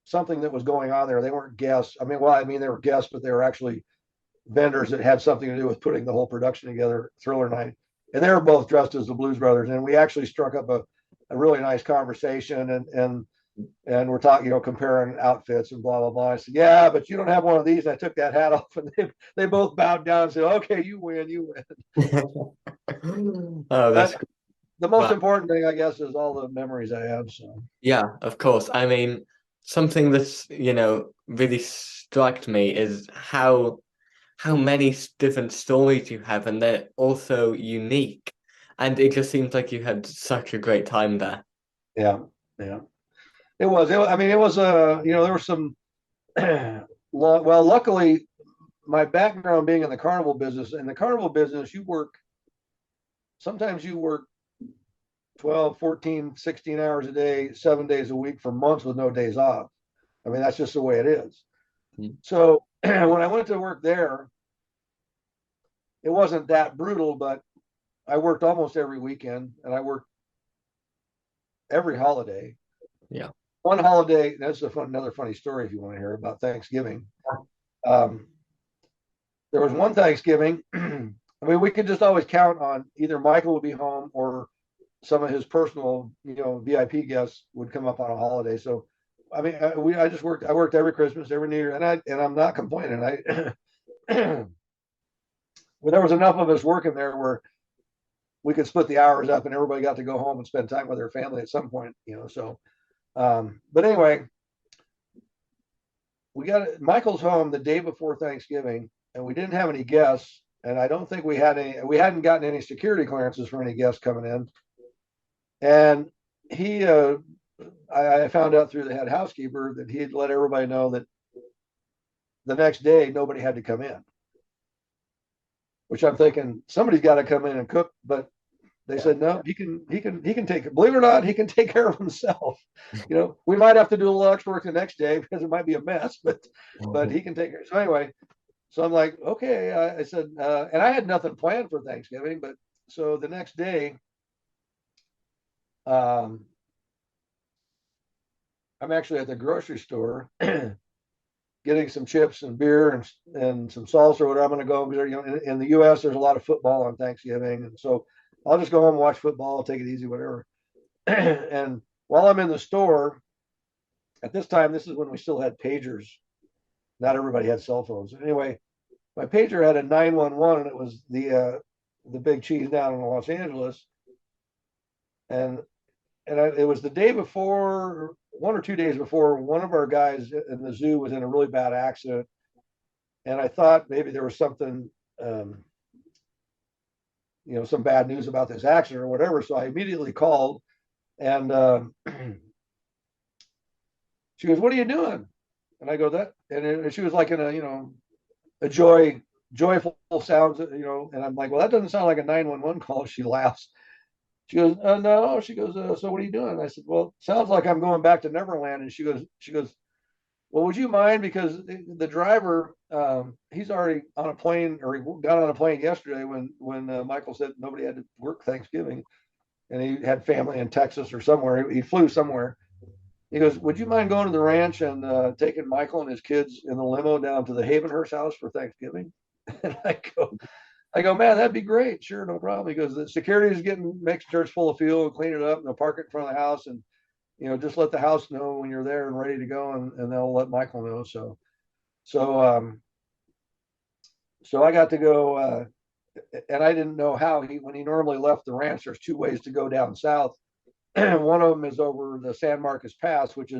something that was going on there. They weren't guests. They were guests, but they were actually vendors that had something to do with putting the whole production together, Thriller Night. And they were both dressed as the Blues Brothers. And we actually struck up a really nice conversation, and we're talking, comparing outfits and blah, blah, blah. I said, yeah, but you don't have one of these. And I took that hat off, and they both bowed down and said, okay, you win. Oh, that's the most important thing, I guess, is all the memories I have. So yeah, of course. Something that's, really struck me is how many different stories you have, and they're also unique. And it just seems like you had such a great time there. Yeah. It was. There were some. Well, luckily, my background being in the carnival business. In the carnival business, sometimes you work 12, 14, 16 hours a day, 7 days a week for months with no days off. That's just the way it is. Mm-hmm. So when I went to work there, it wasn't that brutal, but I worked almost every weekend, and I worked every holiday. Yeah. One holiday, that's another funny story if you want to hear about Thanksgiving. There was one Thanksgiving. We could just always count on either Michael would be home or some of his personal, VIP guests would come up on a holiday. So, I worked every Christmas, every New Year, and I'm not complaining. Well, there was enough of us working there where we could split the hours up, and everybody got to go home and spend time with their family at some point, so. But anyway, we got Michael's home the day before Thanksgiving, and we didn't have any guests, and I don't think we hadn't gotten any security clearances for any guests coming in. And I found out through the head housekeeper that he had let everybody know that the next day nobody had to come in, which I'm thinking somebody's got to come in and cook, but they said, no, he can take it. Believe it or not, he can take care of himself. We might have to do a little extra work the next day because it might be a mess, but he can take it. So anyway, so I'm like, okay. I said, and I had nothing planned for Thanksgiving, but so the next day, I'm actually at the grocery store getting some chips and beer and some salsa or whatever. I'm going to go because in the U.S. there's a lot of football on Thanksgiving, and so I'll just go home and watch football, take it easy, whatever. And while I'm in the store, at this time, this is when we still had pagers. Not everybody had cell phones. Anyway, my pager had a 911, and it was the big cheese down in Los Angeles. And it was the day before, 1 or 2 days before, one of our guys in the zoo was in a really bad accident. And I thought maybe there was something, some bad news about this accident or whatever. So I immediately called, and she goes, "What are you doing?" And I go, "That," and she was like in a joyful sounds, and I'm like, "Well, that doesn't sound like a 911 call." She laughs. She goes, "No." She goes, "So what are you doing?" I said, "Well, sounds like I'm going back to Neverland." And she goes, "Well, would you mind, because the driver, he's already on a plane, or he got on a plane yesterday when Michael said nobody had to work Thanksgiving, and he had family in Texas or somewhere. He flew somewhere, he goes, would you mind going to the ranch and taking Michael and his kids in the limo down to the Havenhurst house for Thanksgiving? And I go, man, that'd be great. Sure, no problem. He goes, the security is making sure it's full of fuel and clean it up and they'll park it in front of the house and, just let the house know when you're there and ready to go, and they'll let Michael know. So I got to go, and I didn't know how when he normally left the ranch, there's two ways to go down south. One of them is over the San Marcos Pass, which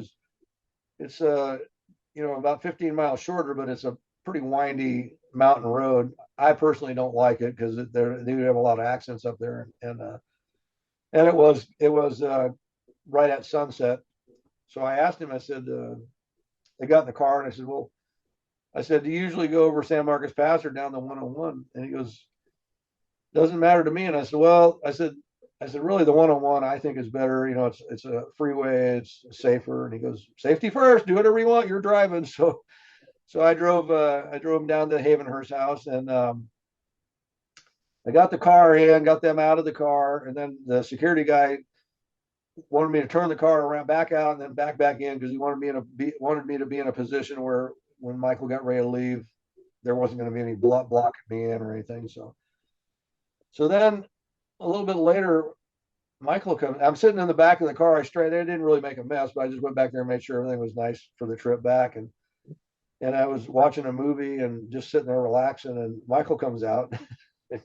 it's about 15 miles shorter, but it's a pretty windy mountain road. I personally don't like it because they have a lot of accidents up there, and it was right at sunset. So I asked him, I said, they got in the car and I said, well, do you usually go over San Marcos Pass or down the 101? And he goes, doesn't matter to me. And I said, well, I said, really the 101 I think is better. It's a freeway, it's safer. And he goes, safety first, do whatever you want, you're driving. So I drove him down to the Havenhurst house, and I got the car in, got them out of the car, and then the security guy wanted me to turn the car around back out and then back in because he wanted me to be in a position where when Michael got ready to leave, there wasn't going to be any blocking me in or anything. So then a little bit later, Michael comes. I'm sitting in the back of the car. They didn't really make a mess, but I just went back there and made sure everything was nice for the trip back. And I was watching a movie and just sitting there relaxing. And Michael comes out. And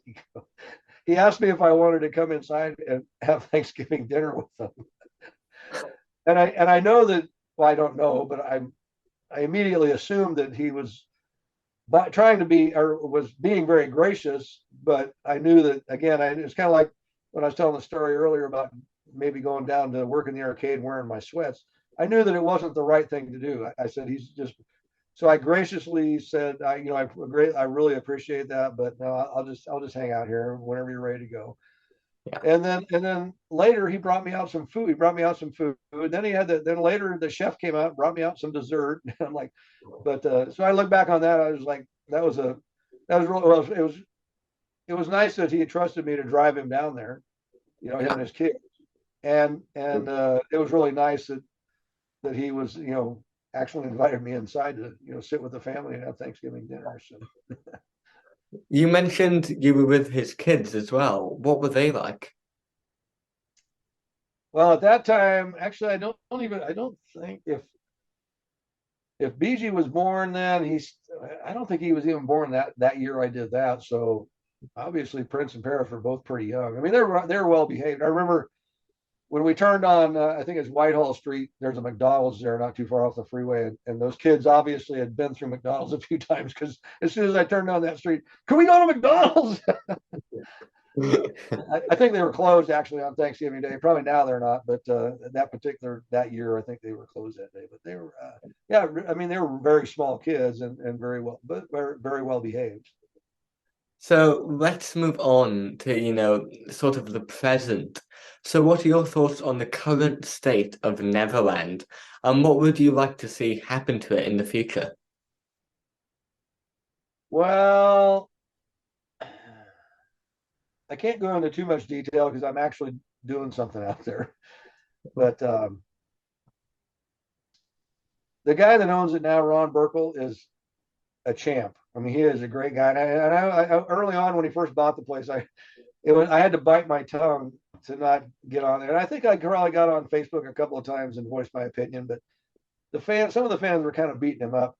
he asked me if I wanted to come inside and have Thanksgiving dinner with them. And I know that, well, I don't know, but I immediately assumed that he was trying to be, or was being very gracious. But I knew that, again, it's kind of like when I was telling the story earlier about maybe going down to work in the arcade wearing my sweats. I knew that it wasn't the right thing to do. I said, so I graciously said, I really appreciate that, but no, I'll just hang out here whenever you're ready to go. Yeah. And then later he brought me out some food. Then later the chef came out, brought me out some dessert. I'm like, but so I look back on that, I was like, it was nice that he trusted me to drive him down there, him and his kids. And it was really nice that he was, actually invited me inside to, sit with the family and have Thanksgiving dinner. So you mentioned you were with his kids as well. What were they like? Well, at that time, actually, I don't think if BG was born then, I don't think he was even born that year I did that. So obviously Prince and Paris were both pretty young. I mean, they were well behaved. I remember when we turned on, I think it's Whitehall Street, there's a McDonald's there not too far off the freeway. And those kids obviously had been through McDonald's a few times because as soon as I turned on that street, can we go to McDonald's? I think they were closed actually on Thanksgiving Day. Probably now they're not, but that year, I think they were closed that day. But they were, I mean, they were very small kids and very well, but very well behaved. So let's move on to, sort of the present. So what are your thoughts on the current state of Neverland, and what would you like to see happen to it in the future? Well, I can't go into too much detail because I'm actually doing something out there. But the guy that owns it now, Ron Burkle, is a champ. I mean, he is a great guy. And I early on when he first bought the place, I had to bite my tongue to not get on there. And I think I probably got on Facebook a couple of times and voiced my opinion. But some of the fans were kind of beating him up.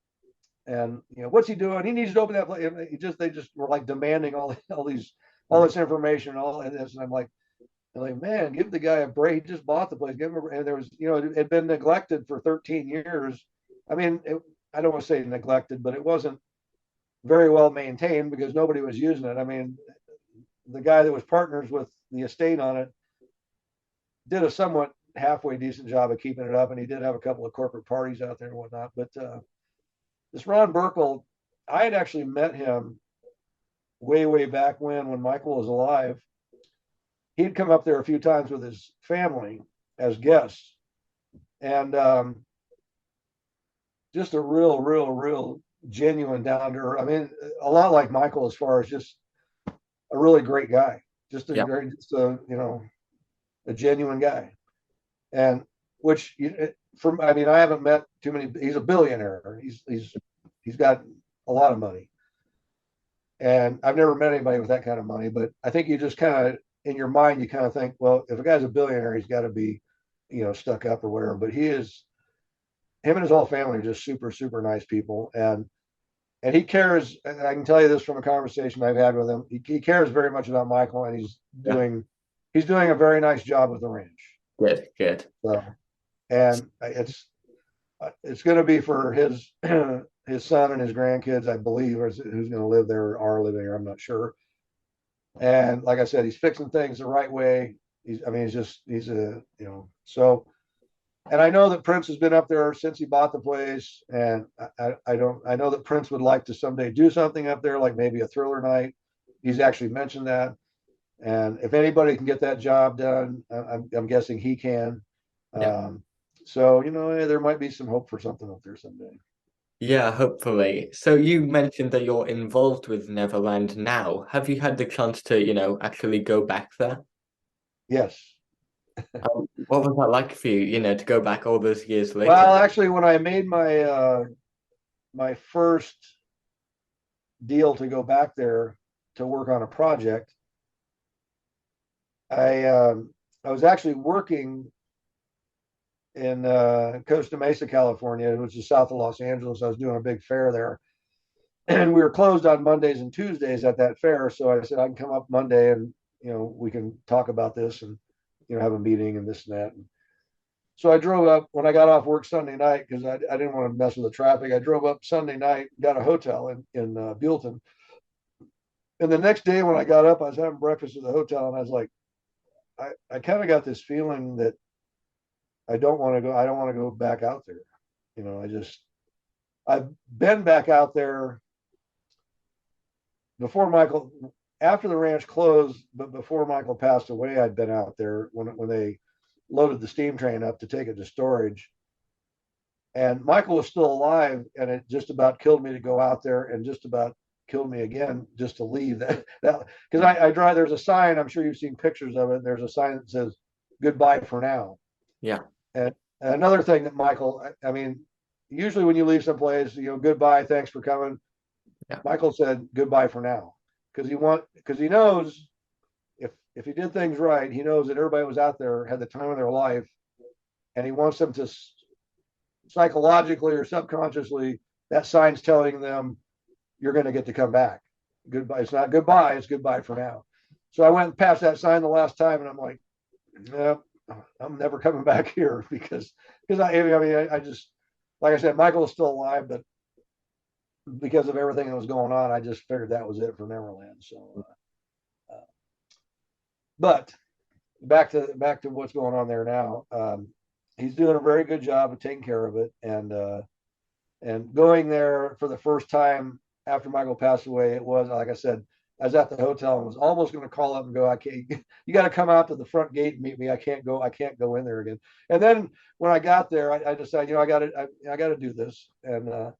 And what's he doing? He needs to open that place. They just were like demanding all this information, and this. And I'm like, man, give the guy a break. He just bought the place. Give him and there was, it had been neglected for 13 years. I mean, I don't want to say neglected, but it wasn't very well maintained because nobody was using it. I mean, the guy that was partners with the estate on it did a somewhat halfway decent job of keeping it up, and he did have a couple of corporate parties out there and whatnot. But this Ron Burkle, I had actually met him way back when Michael was alive. He'd come up there a few times with his family as guests, and just a real genuine down to earth. I mean, a lot like Michael as far as just a really great guy, just a genuine guy, and which I mean, I haven't met too many. He's a billionaire. He's got a lot of money, and I've never met anybody with that kind of money. But I think you just kind of in your mind you kind of think, well, if a guy's a billionaire, he's got to be, stuck up or whatever. But he is. Him and his whole family are just super, super nice people, and he cares. And I can tell you this from a conversation I've had with him. He cares very much about Michael, and he's doing a very nice job with the ranch. Good, good. So, and it's going to be for his his son and his grandkids, I believe, who's going to live there or are living there. I'm not sure. And like I said, he's fixing things the right way. He's a so. And I know that Prince has been up there since he bought the place, and I know that Prince would like to someday do something up there, like maybe a thriller night. He's actually mentioned that, and if anybody can get that job done, I'm guessing he can. Yeah. So there might be some hope for something up there someday. Yeah, hopefully. So you mentioned that you're involved with Neverland now. Have you had the chance to, actually go back there? Yes. What was that like for you, to go back all those years later? Well, actually, when I made my first deal to go back there to work on a project, I was actually working in Costa Mesa, California, which is south of Los Angeles. I was doing a big fair there, and we were closed on Mondays and Tuesdays at that fair. So I said I can come up Monday, and we can talk about this and have a meeting and this and that. And so I drove up when I got off work Sunday night because I didn't want to mess with the traffic. I drove up Sunday night, got a hotel in Buellton. And the next day when I got up, I was having breakfast at the hotel, and I was like, I kind of got this feeling that I don't want to go back out there. I've been back out there before Michael, after the ranch closed, but before Michael passed away, I'd been out there when they loaded the steam train up to take it to storage. And Michael was still alive, and it just about killed me to go out there, and just about killed me again just to leave that because I drive. There's a sign. I'm sure you've seen pictures of it. There's a sign that says "Goodbye for now." Yeah. And another thing that Michael, I mean, usually when you leave someplace, goodbye, thanks for coming. Yeah. Michael said goodbye for now because he knows if he did things right, he knows that everybody was out there had the time of their life, and he wants them to psychologically or subconsciously, that sign's telling them you're going to get to come back. Goodbye. It's not goodbye. It's goodbye for now. So I went past that sign the last time, and I'm like, no, I'm never coming back here because I just, like I said, Michael is still alive, but because of everything that was going on, I just figured that was it for Neverland. So, but back to what's going on there now. He's doing a very good job of taking care of it, and going there for the first time after Michael passed away. It was, like I said, I was at the hotel and was almost going to call up and go, I can't, you got to come out to the front gate and meet me. I can't go in there again. And then when I got there, I decided, I got to do this. And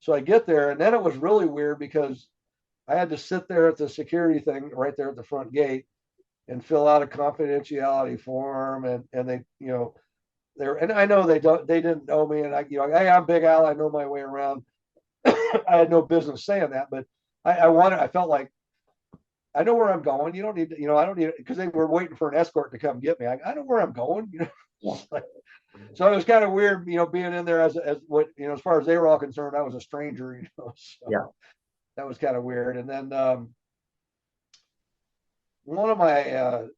so I get there, and then it was really weird because I had to sit there at the security thing right there at the front gate and fill out a confidentiality form. And they, and I know they didn't know me. And hey, I'm Big Al. I know my way around. I had no business saying that, but I felt like, I know where I'm going. You don't need to, I don't need it, because they were waiting for an escort to come get me. I know where I'm going. So it was kind of weird, being in there as what, as far as they were all concerned, I was a stranger, So yeah, that was kind of weird. And then one of my,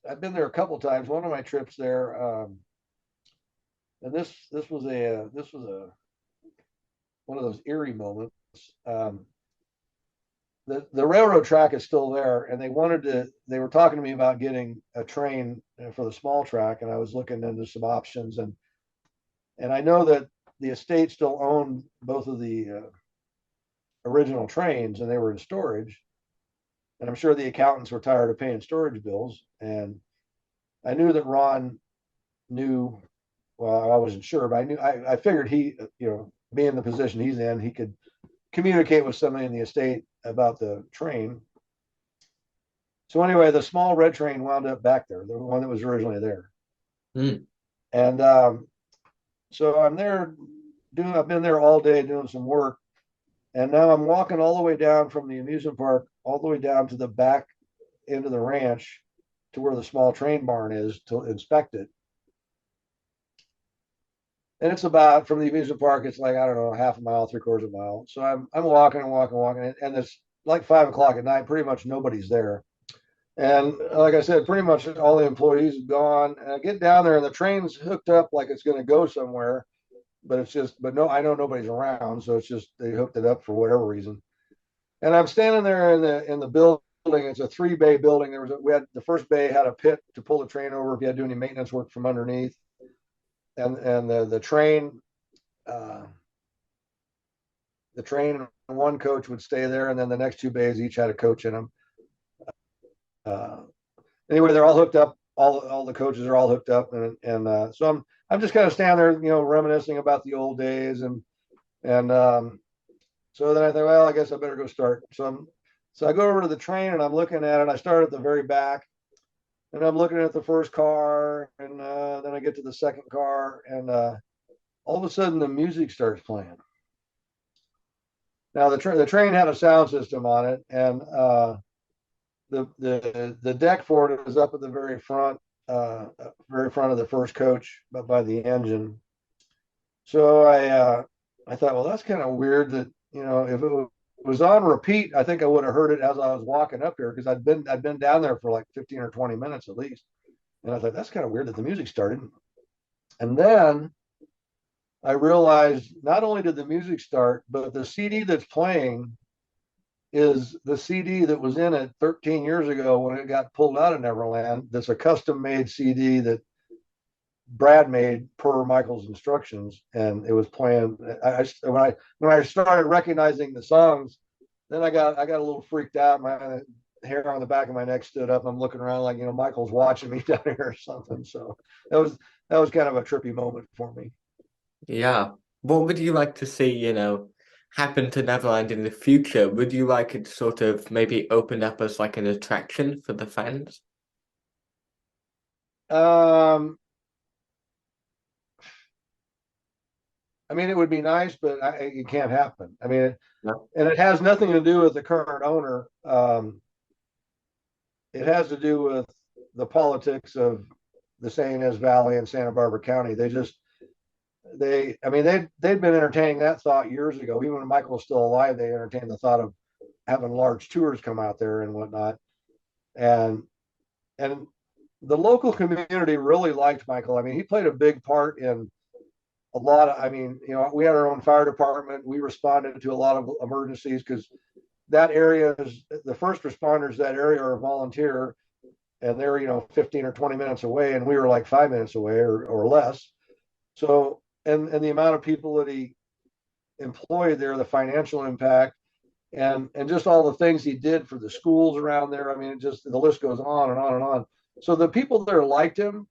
I've been there a couple of times. One of my trips there, and this was one of those eerie moments. The railroad track is still there, and they were talking to me about getting a train for the small track, and I was looking into some options, and I know that the estate still owned both of the original trains, and they were in storage, and I'm sure the accountants were tired of paying storage bills, and I knew that Ron knew, well, I wasn't sure, but I figured he, being the position he's in, he could communicate with somebody in the estate about the train. So anyway, the small red train wound up back there, the one that was originally there. Mm. And So I'm there I've been there all day doing some work. And now I'm walking all the way down from the amusement park, all the way down to the back end of the ranch to where the small train barn is to inspect it. And it's about from the amusement park, it's like, I don't know, half a mile, three-quarters of a mile. So I'm walking and walking, and it's like 5 o'clock at night, pretty much nobody's there. And like I said, pretty much all the employees have gone. And I get down there and the train's hooked up like it's going to go somewhere, but it's just, but no, I know nobody's around. So it's just, they hooked it up for whatever reason. And I'm standing there in the building. It's a 3-bay building. We had the first bay had a pit to pull the train over if you had to do any maintenance work from underneath. And the train, one coach would stay there, and then the next 2 bays each had a coach in them. Anyway, they're all hooked up. All the coaches are all hooked up, and so I'm just kind of standing there, reminiscing about the old days, and so then I thought, well, I guess I better go start. So I go over to the train and I'm looking at it. I start at the very back, and I'm looking at the first car, and then I get to the second car, and all of a sudden the music starts playing. Now the train had a sound system on it, and the deck for it is up at the very front of the first coach, but by the engine. So I thought, well, that's kind of weird that if it was on repeat, I think I would have heard it as I was walking up here, because I'd been down there for like 15 or 20 minutes at least, and I thought that's kind of weird that the music started. And then I realized not only did the music start, but the CD that's playing is the CD that was in it 13 years ago when it got pulled out of Neverland. That's a custom made CD that Brad made per Michael's instructions, and it was playing. When I started recognizing the songs, then I got a little freaked out. My hair on the back of my neck stood up. I'm looking around like, Michael's watching me down here or something. So that was kind of a trippy moment for me. Yeah. What would you like to see, happen to Neverland in the future? Would you like it to sort of maybe open up as like an attraction for the fans? I mean, it would be nice, but it can't happen. I mean, No. and it has nothing to do with the current owner. It has to do with the politics of the San Ynez Valley and Santa Barbara County. They'd been entertaining that thought years ago. Even when Michael was still alive, they entertained the thought of having large tours come out there and whatnot. And the local community really liked Michael. I mean, he played a big part in a lot of, we had our own fire department. We responded to a lot of emergencies because that area is, the first responders that area are volunteer, and they're 15 or 20 minutes away, and we were like 5 minutes away or less. So and the amount of people that he employed there, the financial impact, and just all the things he did for the schools around there. I mean, just the list goes on and on and on. So the people there liked him,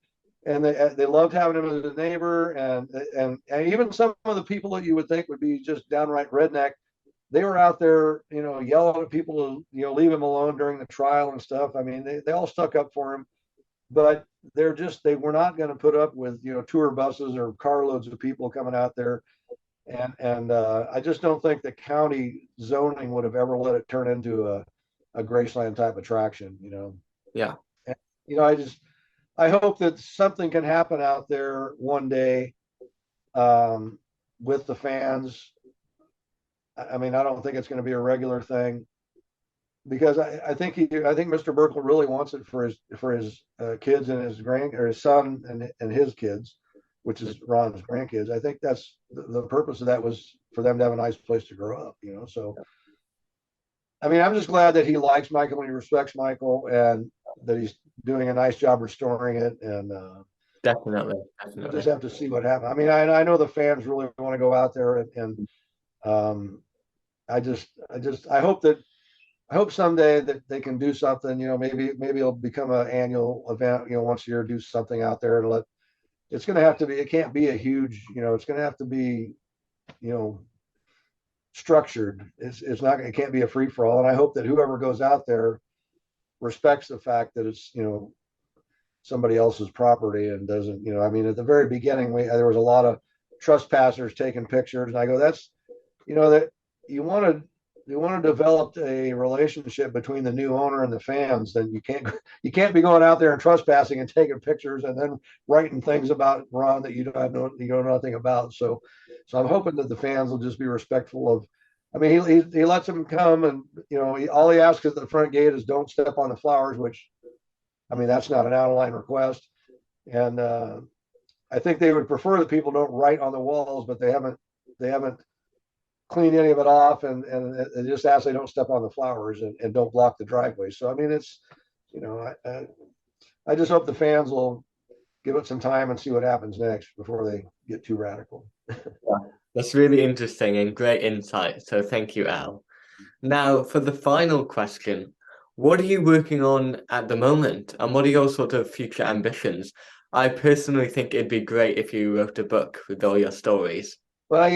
and they loved having him as a neighbor, and even some of the people that you would think would be just downright redneck, they were out there, yelling at people to, leave him alone during the trial and stuff. I mean, they all stuck up for him, but they were not going to put up with, tour buses or carloads of people coming out there. And I just don't think the county zoning would have ever let it turn into a Graceland type attraction, Yeah. And, I hope that something can happen out there one day with the fans. I mean, I don't think it's going to be a regular thing, because I think Mr. Burkle really wants it for his kids and his son and his kids, which is Ron's grandkids. I think that's the purpose of that, was for them to have a nice place to grow up, So, I mean, I'm just glad that he likes Michael and he respects Michael, and that he's doing a nice job restoring it. And Definitely. we'll just have to see what happens. I mean, I know the fans really want to go out there, and I hope someday that they can do something. Maybe it'll become an annual event. Once a year, do something out there, and it's going to have to be. It can't be a huge. It's going to have to be, structured. It's not. It can't be a free for all. And I hope that whoever goes out there respects the fact that it's somebody else's property, and doesn't. I mean, at the very beginning, there was a lot of trespassers taking pictures. And I go, that's, that you want to develop a relationship between the new owner and the fans. Then you can't be going out there and trespassing and taking pictures and then writing things about Ron that you know nothing about. So I'm hoping that the fans will just be respectful of. I mean, he lets them come, and all he asks at the front gate is don't step on the flowers, which, I mean, that's not an out of line request. And I think they would prefer that people don't write on the walls, but they haven't cleaned any of it off, and they just ask they don't step on the flowers and don't block the driveway. So I mean, it's I just hope the fans will give it some time and see what happens next before they get too radical. That's really interesting and great insight. So thank you, Al. Now, for the final question, what are you working on at the moment, and what are your sort of future ambitions? I personally think it'd be great if you wrote a book with all your stories. Well, I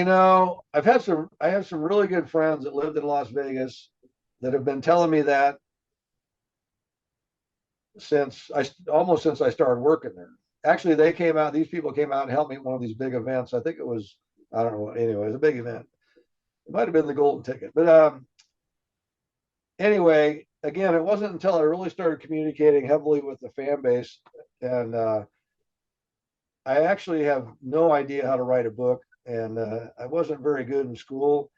have some really good friends that lived in Las Vegas that have been telling me that since I started working there. Actually, these people came out and helped me at one of these big events. I think it was, I don't know, anyway, it was a big event. It might have been the golden ticket. But anyway, again, it wasn't until I really started communicating heavily with the fan base, and I actually have no idea how to write a book, and I wasn't very good in school,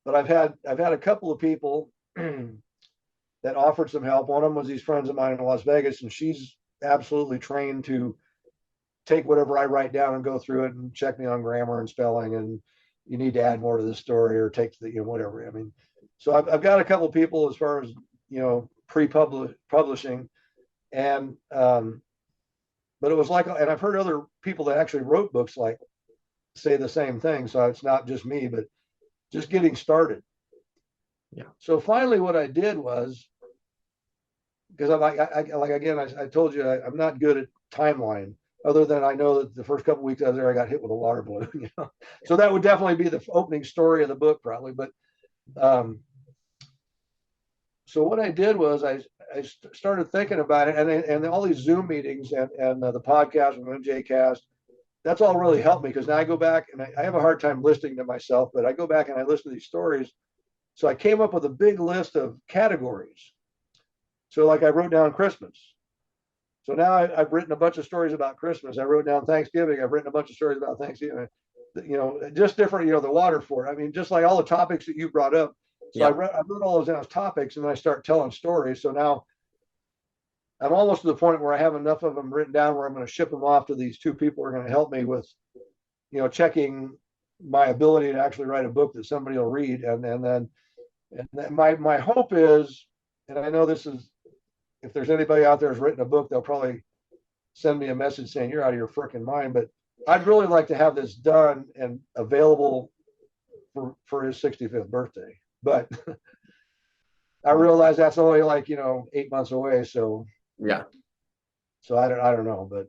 but I've had a couple of people that offered some help. One of them was these friends of mine in Las Vegas, and she's absolutely trained to take whatever I write down and go through it and check me on grammar and spelling, and you need to add more to the story or take the, whatever. I mean, so I've got a couple of people as far as, publishing, and but it was like, and I've heard other people that actually wrote books like say the same thing. So it's not just me, but just getting started. Yeah. So finally, what I did was, because I told you, I'm not good at timeline, other than I know that the first couple of weeks I was there, I got hit with a water balloon. So that would definitely be the opening story of the book, probably. But so what I did was I started thinking about it, and all these Zoom meetings and the podcast from MJCast, that's all really helped me, because now I go back and I have a hard time listening to myself, but I go back and I listen to these stories. So I came up with a big list of categories. So like I wrote down Christmas. So now I've written a bunch of stories about Christmas. I wrote down Thanksgiving. I've written a bunch of stories about Thanksgiving. Just different, the water for it. I mean, just like all the topics that you brought up. So yeah. I wrote all those down as topics, and then I start telling stories. So now I'm almost to the point where I have enough of them written down where I'm going to ship them off to these two people who are going to help me with, checking my ability to actually write a book that somebody will read. And then my hope is, and I know this is, if there's anybody out there who's written a book, they'll probably send me a message saying you're out of your freaking mind. But I'd really like to have this done and available for his 65th birthday. But I realize that's only like 8 months away. So yeah. So I don't know, but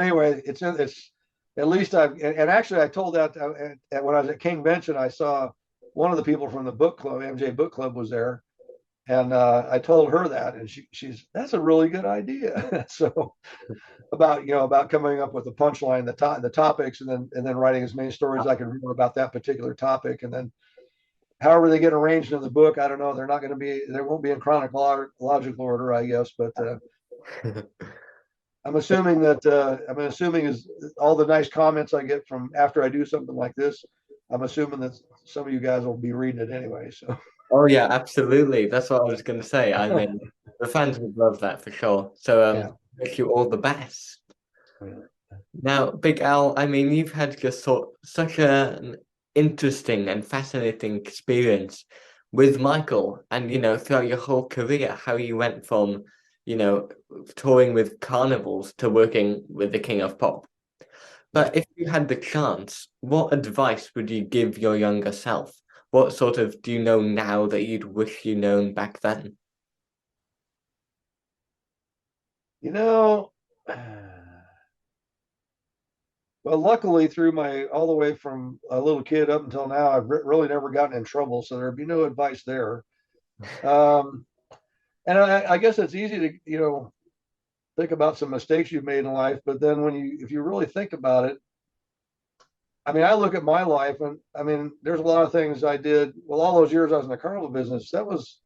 anyway, it's at least and actually I told that when I was at Kingvention, I saw one of the people from the book club, MJ Book Club, was there. And I told her that, and she's that's a really good idea. So about coming up with a punchline, the topics, and then writing as many stories as I can remember about that particular topic, and then however they get arranged in the book, I don't know. They won't be in chronological order, I guess. But I'm assuming is all the nice comments I get from after I do something like this. I'm assuming that some of you guys will be reading it anyway. So. Oh yeah, absolutely. That's what I was going to say. I mean, the fans would love that for sure. So wish you all the best. Yeah. Now, Big Al, I mean, you've had just such an interesting and fascinating experience with Michael, and throughout your whole career, how you went from touring with carnivals to working with the King of Pop. But if you had the chance, what advice would you give your younger self? What sort of do you know now that you'd wish you known back then? Well, luckily through all the way from a little kid up until now, I've really never gotten in trouble, so there'd be no advice there. And I guess it's easy to, think about some mistakes you've made in life, but then if you really think about it, I mean, I look at my life, and I mean, there's a lot of things I did. Well, all those years I was in the carnival business, there was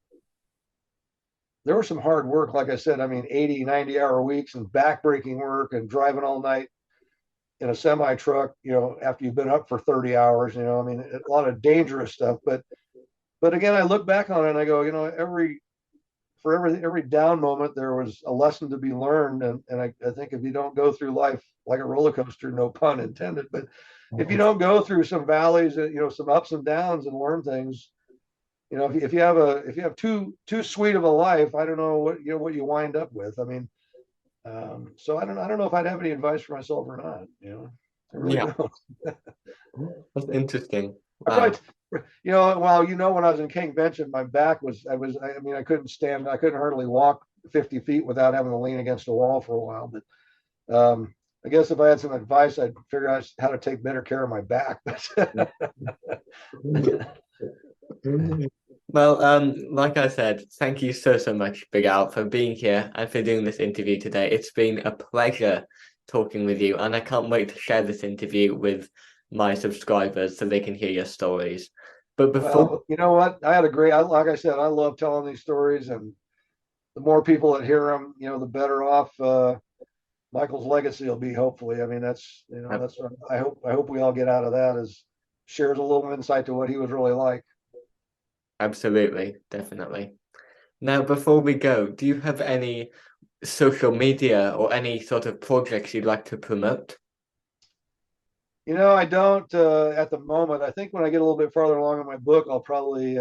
some hard work. Like I said, I mean, 80, 90-hour weeks and backbreaking work and driving all night in a semi truck, after you've been up for 30 hours, I mean, a lot of dangerous stuff. But again, I look back on it and I go, every down moment, there was a lesson to be learned. And I think if you don't go through life like a roller coaster, no pun intended, but if you don't go through some valleys, some ups and downs and learn things, if you have too sweet of a life, I don't know what you wind up with. I mean, so I don't know if I'd have any advice for myself or not. I really don't. That's interesting. Well, when I was in King Benton, my back I mean, I couldn't hardly walk 50 feet without having to lean against a wall for a while. But I guess if I had some advice, I'd figure out how to take better care of my back. Well, like I said, thank you so much, Big Al, for being here and for doing this interview today. It's been a pleasure talking with you, and I can't wait to share this interview with my subscribers so they can hear your stories. But before, you know what, like I said, I love telling these stories, and the more people that hear them, the better off Michael's legacy will be. Hopefully, I mean, that's what I hope we all get out of that, is shares a little insight to what he was really like. Absolutely, definitely. Now, before we go, do you have any social media or any sort of projects you'd like to promote? I don't at the moment. I think when I get a little bit farther along in my book, I'll probably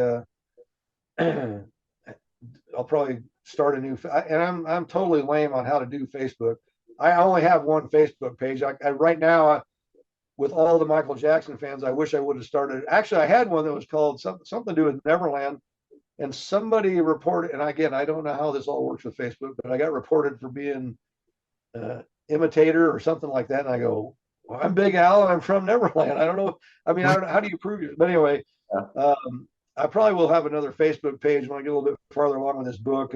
start a new. And I'm totally lame on how to do Facebook. I only have one Facebook page. I right now, with all the Michael Jackson fans, I wish I would have started. Actually, I had one that was called something to do with Neverland, and somebody reported. And again, I don't know how this all works with Facebook, but I got reported for being imitator or something like that. And I go, well, I'm Big Al, and I'm from Neverland. I don't know. I mean, how do you prove it? But anyway, I probably will have another Facebook page when I get a little bit farther along with this book,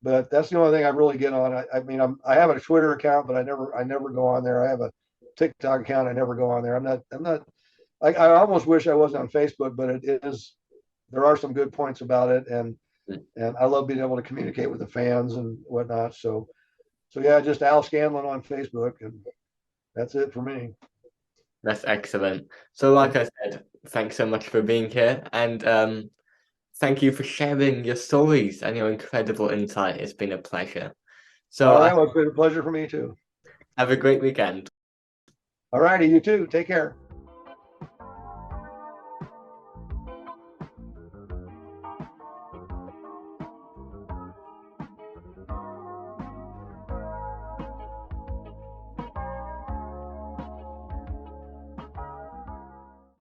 but that's the only thing I really get on. I mean, I have a Twitter account, but I never go on there. I have a TikTok account. I never go on there. I'm not. I almost wish I wasn't on Facebook, but it is. There are some good points about it, and I love being able to communicate with the fans and whatnot. So yeah, just Al Scanlan on Facebook, and that's it for me. That's excellent. So, like I said, thanks so much for being here, and thank you for sharing your stories and your incredible insight. It's been a pleasure. So, all right, well, it's been a pleasure for me too. Have a great weekend. All righty, you too. Take care.